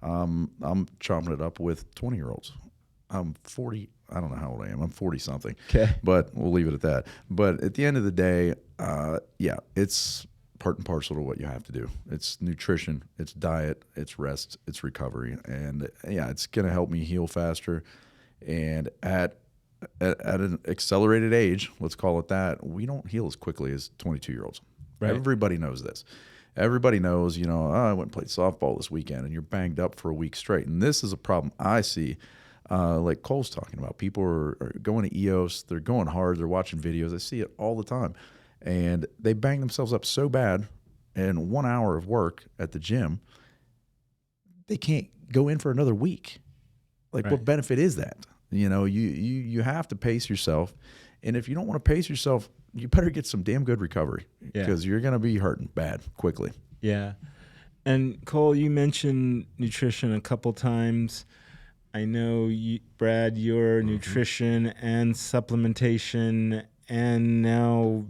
I'm chopping it up with 20-year-olds. I'm 40. I don't know how old I am. I'm 40 something. Okay. But we'll leave it at that. But at the end of the day, it's part and parcel to what you have to do. It's nutrition, it's diet, it's rest, it's recovery. And it's going to help me heal faster. And at an accelerated age, let's call it that, we don't heal as quickly as 22-year-olds. Right. Everybody knows this. Everybody knows, I went and played softball this weekend, and you're banged up for a week straight. And this is a problem I see, like Cole's talking about. People are going to EOS. They're going hard. They're watching videos. I see it all the time. And they bang themselves up so bad in 1 hour of work at the gym, they can't go in for another week. Like, what benefit is that? You have to pace yourself. And if you don't want to pace yourself, you better get some damn good recovery because you're going to be hurting bad quickly. Yeah. And Cole, you mentioned nutrition a couple times. I know, Brad, your nutrition and supplementation and now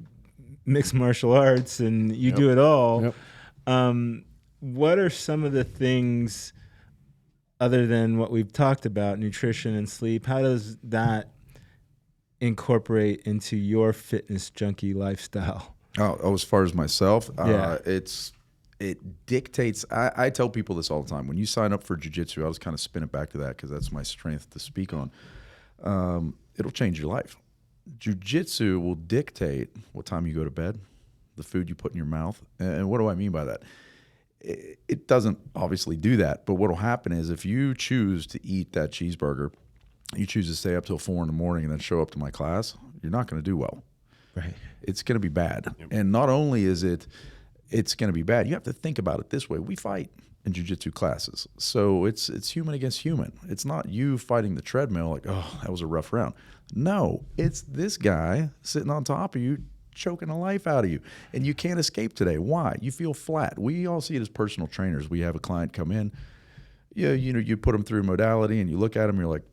mixed martial arts, and you do it all. Yep. What are some of the things other than what we've talked about, nutrition and sleep? How does that incorporate into your fitness junkie lifestyle? Oh, as far as myself, it dictates. I tell people this all the time. When you sign up for jiu-jitsu, I'll just kind of spin it back to that because that's my strength to speak on. It'll change your life. Jiu-jitsu will dictate what time you go to bed, the food you put in your mouth. And what do I mean by that? It doesn't obviously do that, but what will happen is if you choose to eat that cheeseburger, you choose to stay up till 4 a.m. and then show up to my class, you're not going to do well. Right. It's going to be bad. And not only is it's going to be bad, you have to think about it this way. We fight in jiu-jitsu classes. So it's human against human. It's not you fighting the treadmill like, oh, that was a rough round. No, it's this guy sitting on top of you choking the life out of you, and you can't escape today. Why? You feel flat. We all see it as personal trainers. We have a client come in, you put them through modality, and you look at them, you're like,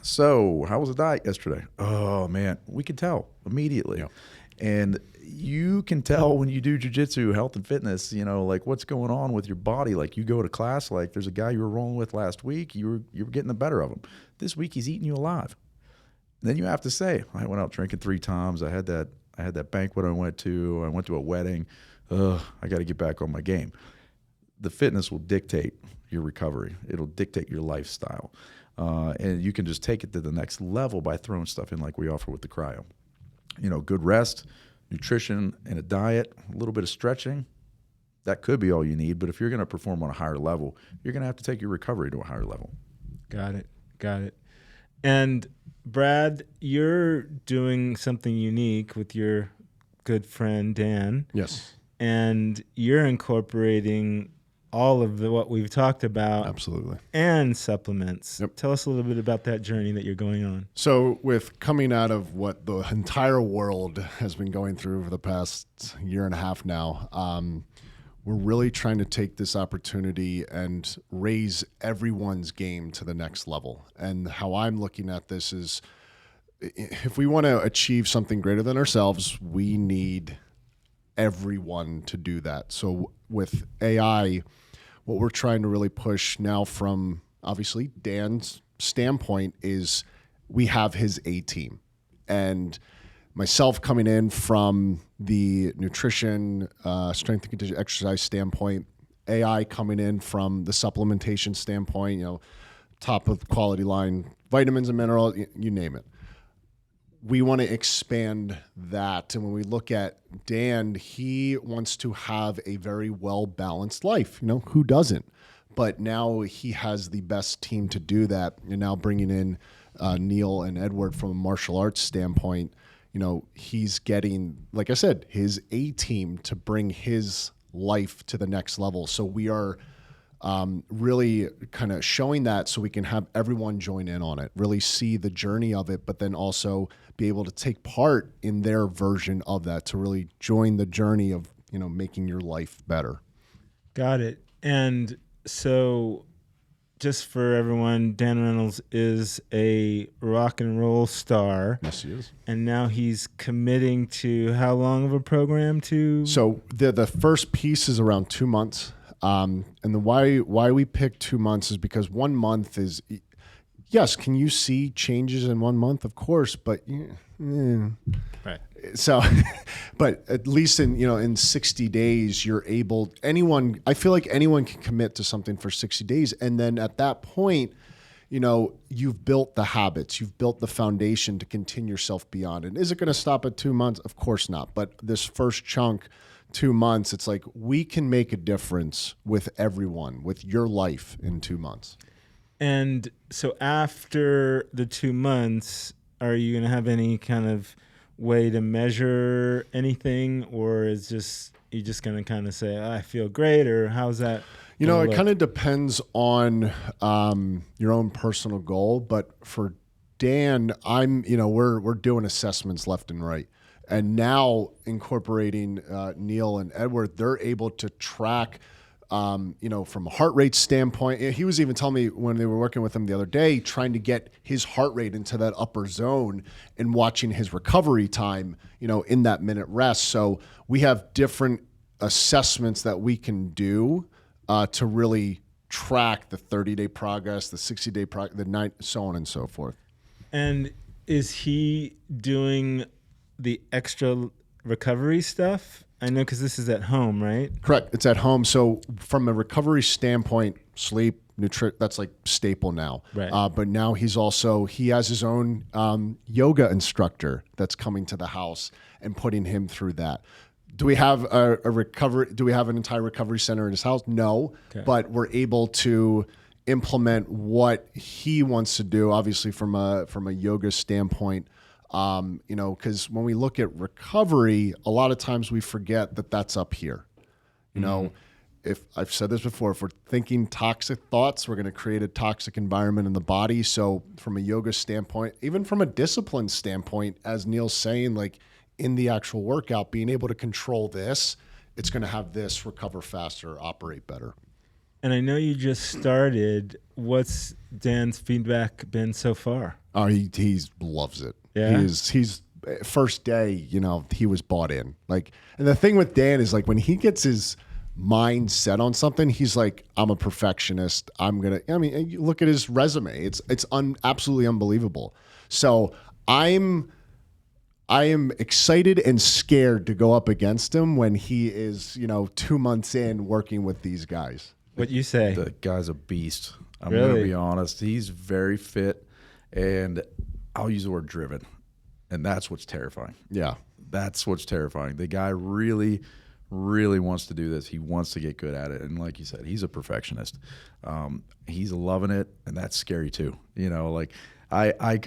so how was the diet yesterday? Oh man, we can tell immediately. Yeah. And you can tell when you do jiu-jitsu, health and fitness, like what's going on with your body. Like you go to class, like there's a guy you were rolling with last week, you were getting the better of him. This week he's eating you alive. And then you have to say, I went out drinking 3 times. I had that banquet I went to a wedding. I got to get back on my game. The fitness will dictate your recovery. It'll dictate your lifestyle. And you can just take it to the next level by throwing stuff in like we offer with the cryo. Good rest, nutrition, and a diet, a little bit of stretching. That could be all you need. But if you're going to perform on a higher level, you're going to have to take your recovery to a higher level. Got it. And Brad, you're doing something unique with your good friend Dan. Yes. And you're incorporating all of what we've talked about. Absolutely. And supplements. Yep. Tell us a little bit about that journey that you're going on. So with coming out of what the entire world has been going through for the past year and a half now, we're really trying to take this opportunity and raise everyone's game to the next level. And how I'm looking at this is, if we want to achieve something greater than ourselves, we need everyone to do that. So with AI, what we're trying to really push now from obviously Dan's standpoint is we have his A team, and myself coming in from the nutrition, strength and conditioning exercise standpoint, AI coming in from the supplementation standpoint, top of quality line, vitamins and minerals, you name it. We want to expand that. And when we look at Dan, he wants to have a very well-balanced life. Who doesn't? But now he has the best team to do that. And now bringing in Neale and Edward from a martial arts standpoint, he's getting, like I said, his A team to bring his life to the next level. So we are really kind of showing that so we can have everyone join in on it, really see the journey of it, but then also be able to take part in their version of that to really join the journey of, making your life better. Got it. And so just for everyone, Dan Reynolds is a rock and roll star. Yes, he is. And now he's committing to how long of a program to? So the first piece is around 2 months. And the why we picked 2 months is because 1 month is, yes, can you see changes in 1 month? Of course, but Right. So, but at least in 60 days, you're able, I feel like anyone can commit to something for 60 days. And then at that point, you've built the habits, you've built the foundation to continue yourself beyond. And is it going to stop at 2 months? Of course not. But this first chunk, 2 months, it's like we can make a difference with everyone, with your life in 2 months. And so after the 2 months, are you going to have any kind of way to measure anything, or is you just going to kind of say, I feel great, or how's that? It kind of depends on your own personal goal. But for Dan, we're doing assessments left and right. And now incorporating Neale and Edward, they're able to track, from a heart rate standpoint. He was even telling me when they were working with him the other day, trying to get his heart rate into that upper zone and watching his recovery time, in that minute rest. So we have different assessments that we can do to really track the 30-day progress, the 60-day progress, the 90, so on and so forth. And is he doing the extra recovery stuff? I know, because this is at home, right? Correct. It's at home. So from a recovery standpoint, sleep, nutrition, that's like staple now. Right. But now he has his own yoga instructor that's coming to the house and putting him through that. Do we have a recovery? Do we have an entire recovery center in his house? No, okay. But we're able to implement what he wants to do, obviously from a yoga standpoint. Because when we look at recovery, a lot of times we forget that that's up here. If I've said this before, if we're thinking toxic thoughts, we're going to create a toxic environment in the body. So from a yoga standpoint, even from a discipline standpoint, as Neale's saying, like in the actual workout, being able to control this, it's going to have this recover faster, operate better. And I know you just started. What's Dan's feedback been so far? Oh, he loves it. Yeah? He's first day, you know, he was bought in. Like, and the thing with Dan is like when he gets his mind set on something, he's like, I'm a perfectionist. I mean, you look at his resume. It's absolutely unbelievable. So I am excited and scared to go up against him when he is, you know, 2 months in working with these guys. What you say? The guy's a beast. I'm Really? going to be honest. He's very fit, and I'll use the word driven, and that's what's terrifying. Yeah. That's what's terrifying. The guy really, really wants to do this. He wants to get good at it, and like you said, he's a perfectionist. He's loving it, and that's scary too. You know, like I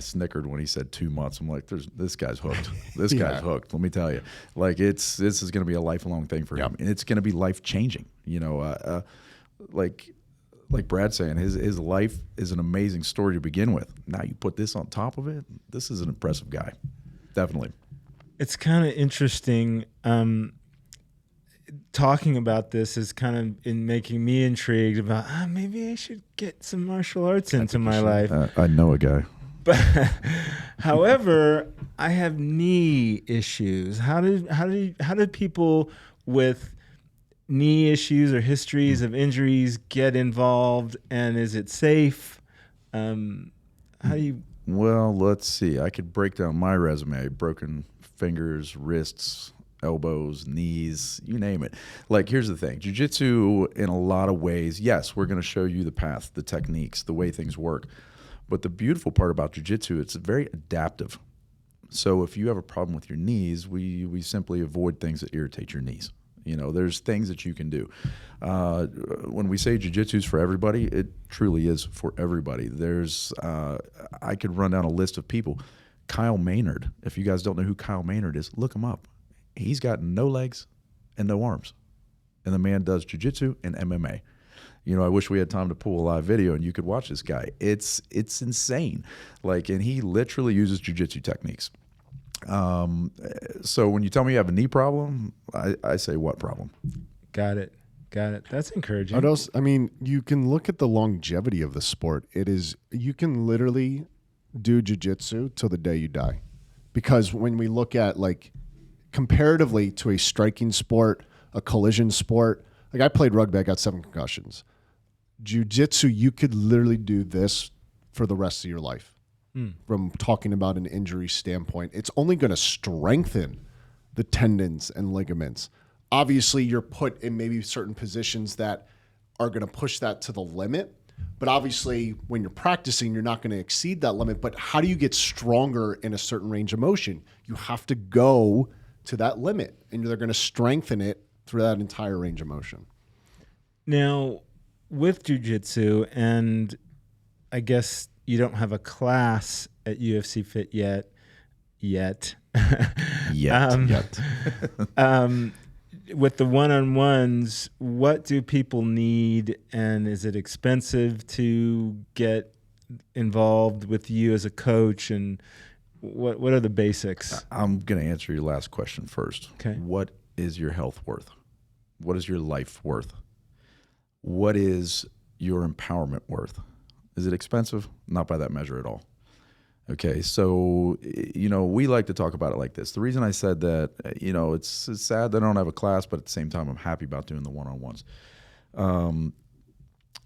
snickered when he said 2 months. I'm like, this guy's hooked. This guy's hooked. Let me tell you, like this is going to be a lifelong thing for him, and it's going to be life changing. You know, like Brad's saying, his life is an amazing story to begin with. Now you put this on top of it. This is an impressive guy, definitely. It's kind of interesting. Talking about this is kind of making me intrigued about maybe I should get some martial arts into my life. I know a guy. But however, I have knee issues. How do people with knee issues or histories of injuries get involved, and is it safe? How do you? Well, let's see. I could break down my resume: broken fingers, wrists, elbows, knees, you name it. Like, here's the thing. Jiu-jitsu, in a lot of ways, yes, we're going to show you the path, the techniques, the way things work. But the beautiful part about jiu-jitsu, it's very adaptive. So if you have a problem with your knees, we simply avoid things that irritate your knees. You know, there's things that you can do. When we say jiu-jitsu is for everybody, it truly is for everybody. There's, I could run down a list of people. Kyle Maynard, if you guys don't know who Kyle Maynard is, look him up. He's got no legs and no arms. And the man does jiu-jitsu and MMA. You know, I wish we had time to pull a live video and you could watch this guy. It's insane. Like, and he literally uses jiu-jitsu techniques. So when you tell me you have a knee problem, I say, what problem? Got it. That's encouraging. I mean, you can look at the longevity of the sport. You can literally do jiu-jitsu till the day you die. Because when we look at, like, comparatively to a striking sport, a collision sport, like I played rugby, I got 7 concussions. Jiu-jitsu, you could literally do this for the rest of your life. From talking about an injury standpoint, it's only going to strengthen the tendons and ligaments. Obviously, you're put in maybe certain positions that are going to push that to the limit. But obviously, when you're practicing, you're not going to exceed that limit. But how do you get stronger in a certain range of motion? You have to go to that limit, and they're going to strengthen it through that entire range of motion. Now, with jiu-jitsu, and I guess you don't have a class at UFC Fit yet. With the one-on-ones, what do people need, and is it expensive to get involved with you as a coach, and what are the basics? I'm going to answer your last question first. Okay. What is your health worth? What is your life worth? What is your empowerment worth? Is it expensive? Not by that measure at all. Okay, so, you know, we like to talk about it like this. The reason I said that, you know, it's sad that I don't have a class, but at the same time, I'm happy about doing the one-on-ones.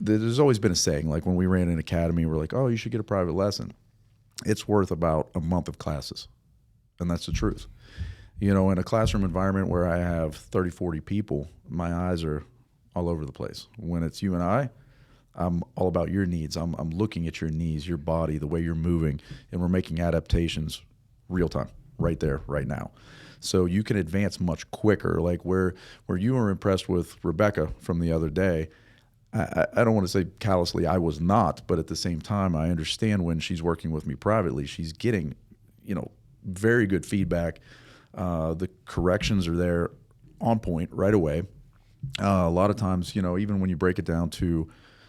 There's always been a saying, like when we ran an academy, we're like, oh, you should get a private lesson. It's worth about a month of classes, and that's the truth. You know, in a classroom environment where I have 30, 40 people, my eyes are all over the place. When it's you and I'm all about your needs. I'm looking at your knees, your body, the way you're moving, and we're making adaptations real time, right there, right now. So you can advance much quicker. Like where you were impressed with Rebecca from the other day, I don't want to say callously I was not, but at the same time, I understand when she's working with me privately, she's getting, you know, very good feedback. The corrections are there on point right away. A lot of times, you know, even when you break it down to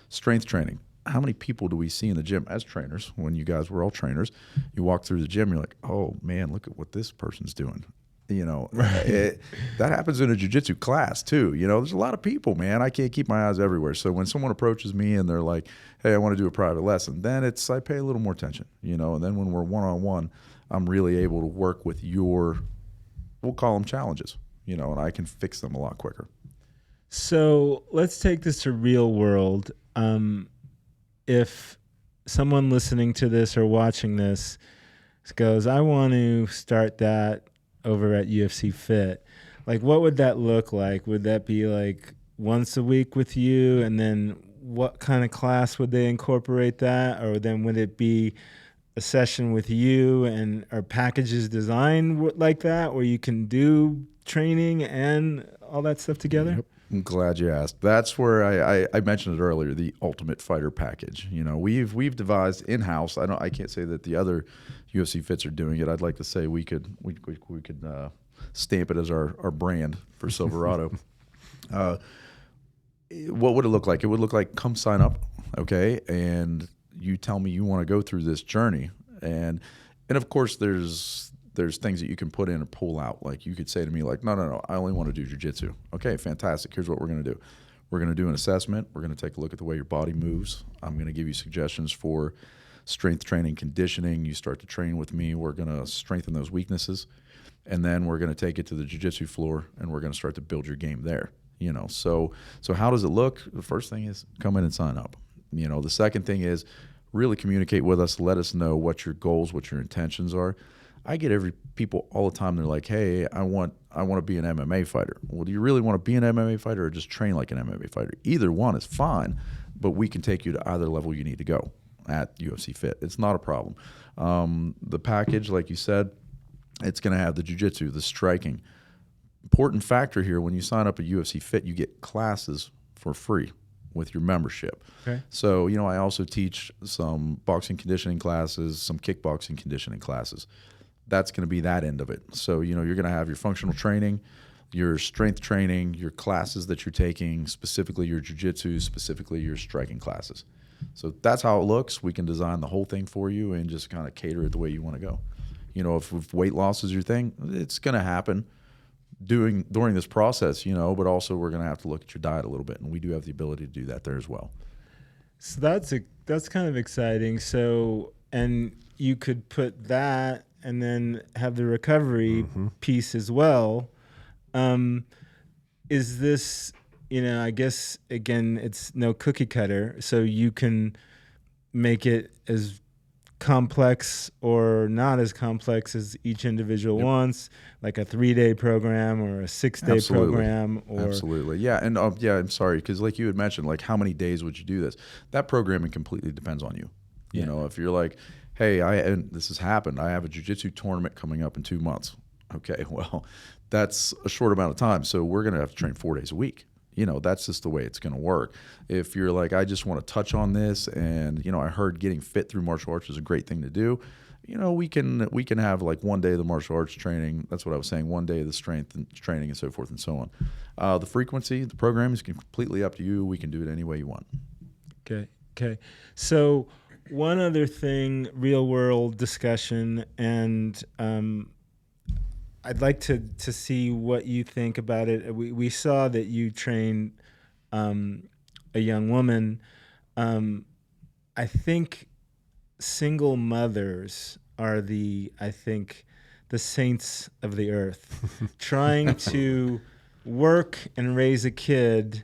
strength training, how many people do we see in the gym as trainers? When you guys were all trainers, you walk through the gym, you're like, oh man, look at what this person's doing. That happens in a jiu-jitsu class too. There's a lot of people, man. I can't keep my eyes everywhere. So when someone approaches me and they're like, hey, I want to do a private lesson, then I pay a little more attention, and then when we're one-on-one, I'm really able to work with we'll call them challenges, and I can fix them a lot quicker. So let's take this to real world. If someone listening to this or watching this goes, I want to start that over at UFC Fit, like what would that look like? Would that be like once a week with you? And then what kind of class would they incorporate that? Or then would it be a session with you, and are packages designed like that where you can do training and all that stuff together? Yep. I'm glad you asked. That's where I mentioned it earlier, the Ultimate Fighter package. We've devised in-house. I can't say that the other UFC Fits are doing it. I'd like to say we could stamp it as our brand for Silverado. What would it look like? It would look like, come sign up, okay, and you tell me you want to go through this journey, and of course there's things that you can put in or pull out. Like you could say to me, like, no, I only want to do jiu-jitsu. Okay, fantastic. Here's what we're going to do. We're going to do an assessment. We're going to take a look at the way your body moves. I'm going to give you suggestions for strength training, conditioning. You start to train with me. We're going to strengthen those weaknesses, and then we're going to take it to the jiu-jitsu floor, and we're going to start to build your game there. So how does it look? The first thing is come in and sign up. The second thing is really communicate with us. Let us know what your goals, what your intentions are. I get people all the time. They're like, hey, I want to be an MMA fighter. Well, do you really want to be an MMA fighter or just train like an MMA fighter? Either one is fine, but we can take you to either level you need to go at UFC Fit. It's not a problem. The package, like you said, it's going to have the jiu-jitsu, the striking. Important factor here, when you sign up at UFC Fit, you get classes for free with your membership. Okay. So, I also teach some boxing conditioning classes, some kickboxing conditioning classes. That's going to be that end of it. So, you're going to have your functional training, your strength training, your classes that you're taking, specifically your jiu-jitsu, specifically your striking classes. So that's how it looks. We can design the whole thing for you and just kind of cater it the way you want to go. If weight loss is your thing, it's going to happen during this process, but also we're going to have to look at your diet a little bit, and we do have the ability to do that there as well. So that's kind of exciting. So, and you could put that and then have the recovery piece as well. Is this, I guess, again, it's no cookie cutter, so you can make it as complex or not as complex as each individual wants, like a 3-day program or a 6-day program. Absolutely. Yeah. And I'm sorry, because like you had mentioned, like how many days would you do this? That programming completely depends on you. If you're like, hey, and this has happened, I have a jiu-jitsu tournament coming up in 2 months. Okay, well, that's a short amount of time, so we're going to have to train 4 days a week. That's just the way it's going to work. If you're like, I just want to touch on this, and I heard getting fit through martial arts is a great thing to do, we can have like 1 day of the martial arts training. That's what I was saying. 1 day of the strength and training, and so forth and so on. The frequency, the program is completely up to you. We can do it any way you want. Okay. So one other thing, real world discussion, and I'd like to see what you think about it. We saw that you trained a young woman. I think single mothers are the saints of the earth. Trying to work and raise a kid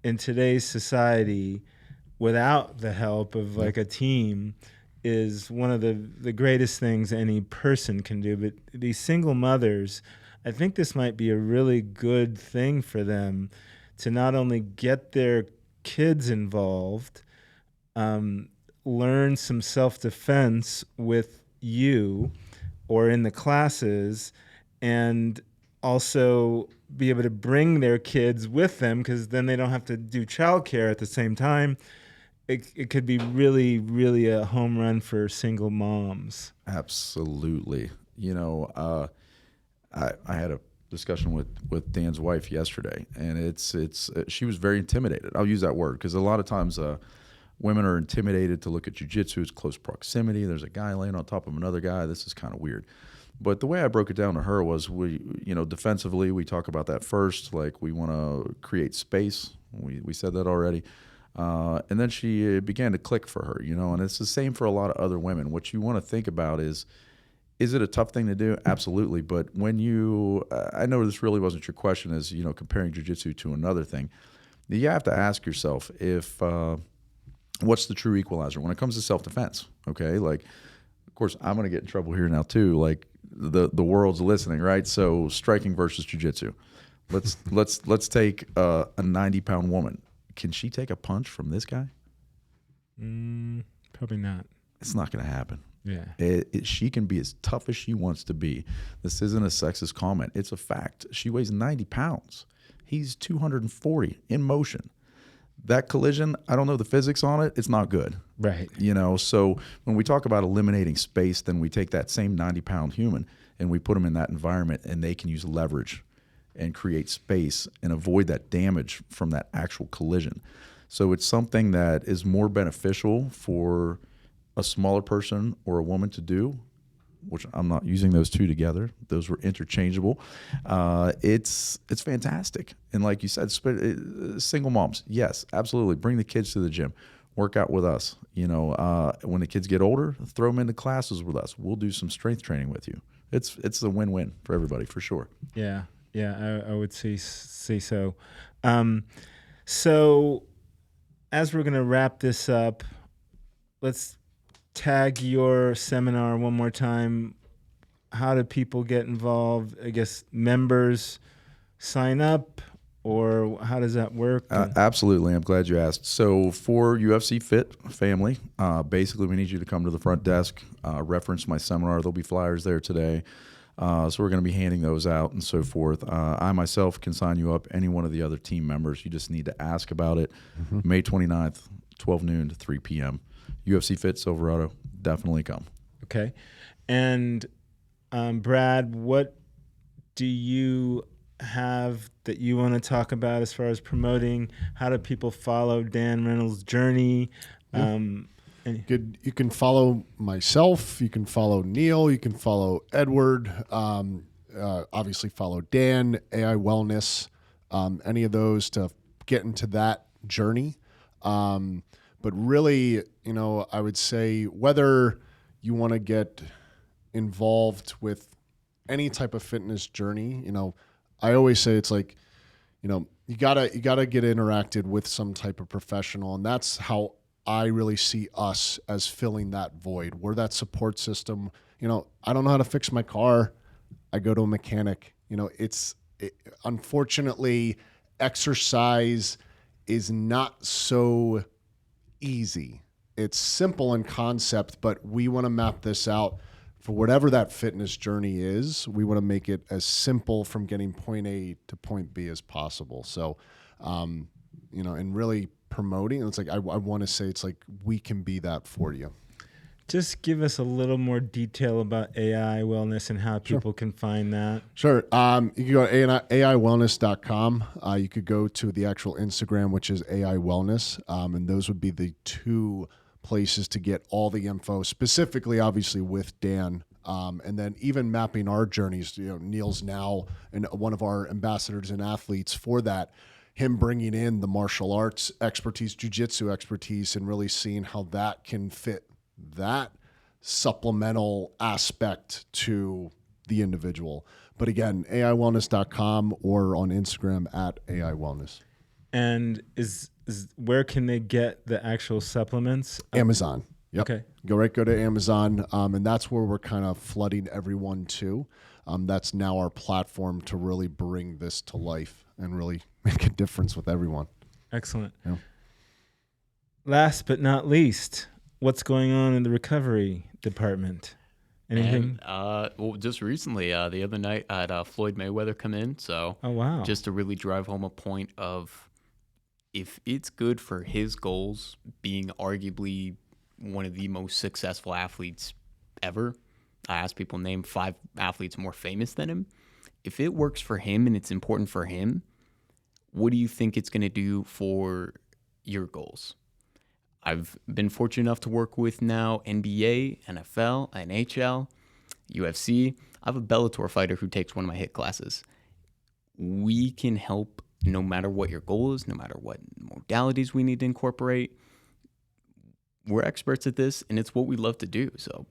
in today's society without the help of like a team is one of the greatest things any person can do. But these single mothers, I think this might be a really good thing for them to not only get their kids involved, learn some self-defense with you or in the classes, and also be able to bring their kids with them, because then they don't have to do childcare at the same time. It could be really, really a home run for single moms. Absolutely. I had a discussion with Dan's wife yesterday, and it's she was very intimidated. I'll use that word because a lot of times women are intimidated to look at jiu-jitsu. It's close proximity. There's a guy laying on top of another guy. This is kind of weird. But the way I broke it down to her was, defensively, we talk about that first. Like, we want to create space. We said that already. And then she began to click for her, and it's the same for a lot of other women. What you want to think about is it a tough thing to do? Absolutely. But when I know this really wasn't your question, is, comparing jiu-jitsu to another thing, you have to ask yourself what's the true equalizer when it comes to self-defense, okay? Like, of course, I'm going to get in trouble here now too. Like, the world's listening, right? So striking versus jiu-jitsu. Let's take a 90-pound woman. Can she take a punch from this guy? Probably not. It's not going to happen. Yeah. She can be as tough as she wants to be. This isn't a sexist comment. It's a fact. She weighs 90 pounds. He's 240 in motion. That collision, I don't know the physics on it. It's not good. Right. So when we talk about eliminating space, then we take that same 90-pound human and we put them in that environment, and they can use leverage and create space and avoid that damage from that actual collision. So it's something that is more beneficial for a smaller person or a woman to do, which I'm not using those two together. Those were interchangeable. It's fantastic. And like you said, single moms, yes, absolutely. Bring the kids to the gym. Work out with us. When the kids get older, throw them into classes with us. We'll do some strength training with you. It's a win-win for everybody, for sure. Yeah, I would say so. So as we're going to wrap this up, let's tag your seminar one more time. How do people get involved? I guess members sign up, or how does that work? Absolutely. I'm glad you asked. So for UFC Fit family, basically we need you to come to the front desk, reference my seminar. There'll be flyers there today. So we're going to be handing those out and so forth. I myself can sign you up, any one of the other team members. You just need to ask about it. May 29th, 12 noon to 3 p.m. UFC Fit Silverado. Definitely come. Okay. And Brad, what do you have that you want to talk about as far as promoting? How do people follow Dan Reynolds' journey? You can follow myself. You can follow Neale. You can follow Edward. Obviously, follow Dan, AI Wellness, any of those to get into that journey. But really, I would say whether you want to get involved with any type of fitness journey, I always say it's like, you gotta get interacted with some type of professional, and that's how I really see us as filling that void. We're that support system. I don't know how to fix my car. I go to a mechanic. Unfortunately, exercise is not so easy. It's simple in concept, but we want to map this out for whatever that fitness journey is. We want to make it as simple from getting point A to point B as possible. So, and really promoting, it's like I want to say it's like we can be that for you. Just give us a little more detail about AI Wellness and how people can find that. Sure. You can go to AIwellness.com. You could go to the actual Instagram, which is AI Wellness. And those would be the two places to get all the info, specifically, obviously, with Dan. And then even mapping our journeys. Neale's now one of our ambassadors and athletes for that. Him bringing in the martial arts expertise, jiu-jitsu expertise, and really seeing how that can fit that supplemental aspect to the individual. But again, AIwellness.com or on Instagram at AI Wellness. And is where can they get the actual supplements? Amazon. Yep. Okay. Go to Amazon. And that's where we're kind of flooding everyone to. That's now our platform to really bring this to life and really make a difference with everyone. Excellent. Yeah. Last but not least, what's going on in the recovery department? Anything? And, just recently, the other night, I had Floyd Mayweather come in. So, oh, wow. Just to really drive home a point of if it's good for his goals, being arguably one of the most successful athletes ever. I asked people name 5 athletes more famous than him. If it works for him and it's important for him, what do you think it's going to do for your goals? I've been fortunate enough to work with now NBA, NFL, NHL, UFC. I have a Bellator fighter who takes one of my HIIT classes. We can help no matter what your goal is, no matter what modalities we need to incorporate. We're experts at this, and it's what we love to do. So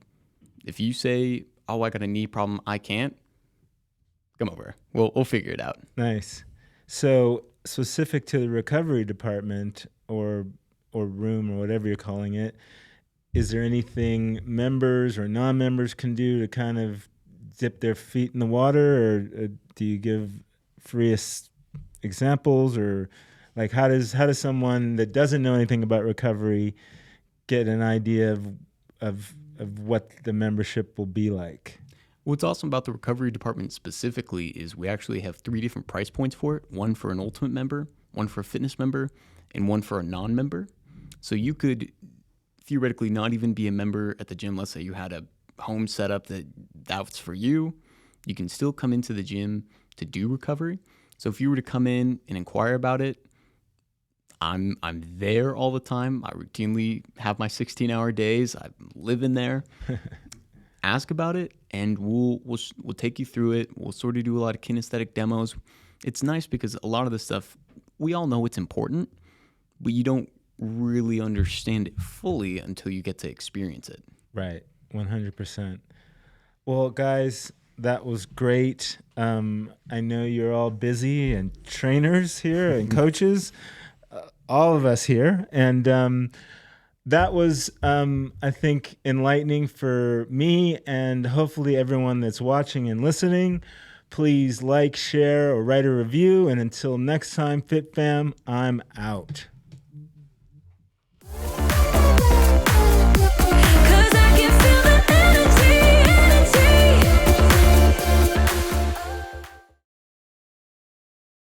if you say, oh, I got a knee problem, I can't, come over. We'll figure it out. Nice. So specific to the recovery department or room or whatever you're calling it, is there anything members or non-members can do to kind of dip their feet in the water, or do you give free examples, or like how does someone that doesn't know anything about recovery get an idea of what the membership will be like? What's awesome about the recovery department specifically is we actually have 3 different price points for it. One for an ultimate member, one for a fitness member, and one for a non-member. So you could theoretically not even be a member at the gym. Let's say you had a home setup that's for you. You can still come into the gym to do recovery. So if you were to come in and inquire about it, I'm there all the time. I routinely have my 16-hour days. I'm living there. Ask about it, and we'll take you through it. We'll sort of do a lot of kinesthetic demos. It's nice because a lot of the stuff, we all know it's important, but you don't really understand it fully until you get to experience it. Right, 100%. Well, guys, that was great. I know you're all busy and trainers here and coaches, all of us here. And that was, I think, enlightening for me and hopefully everyone that's watching and listening. Please like, share, or write a review. And until next time, Fit Fam, I'm out.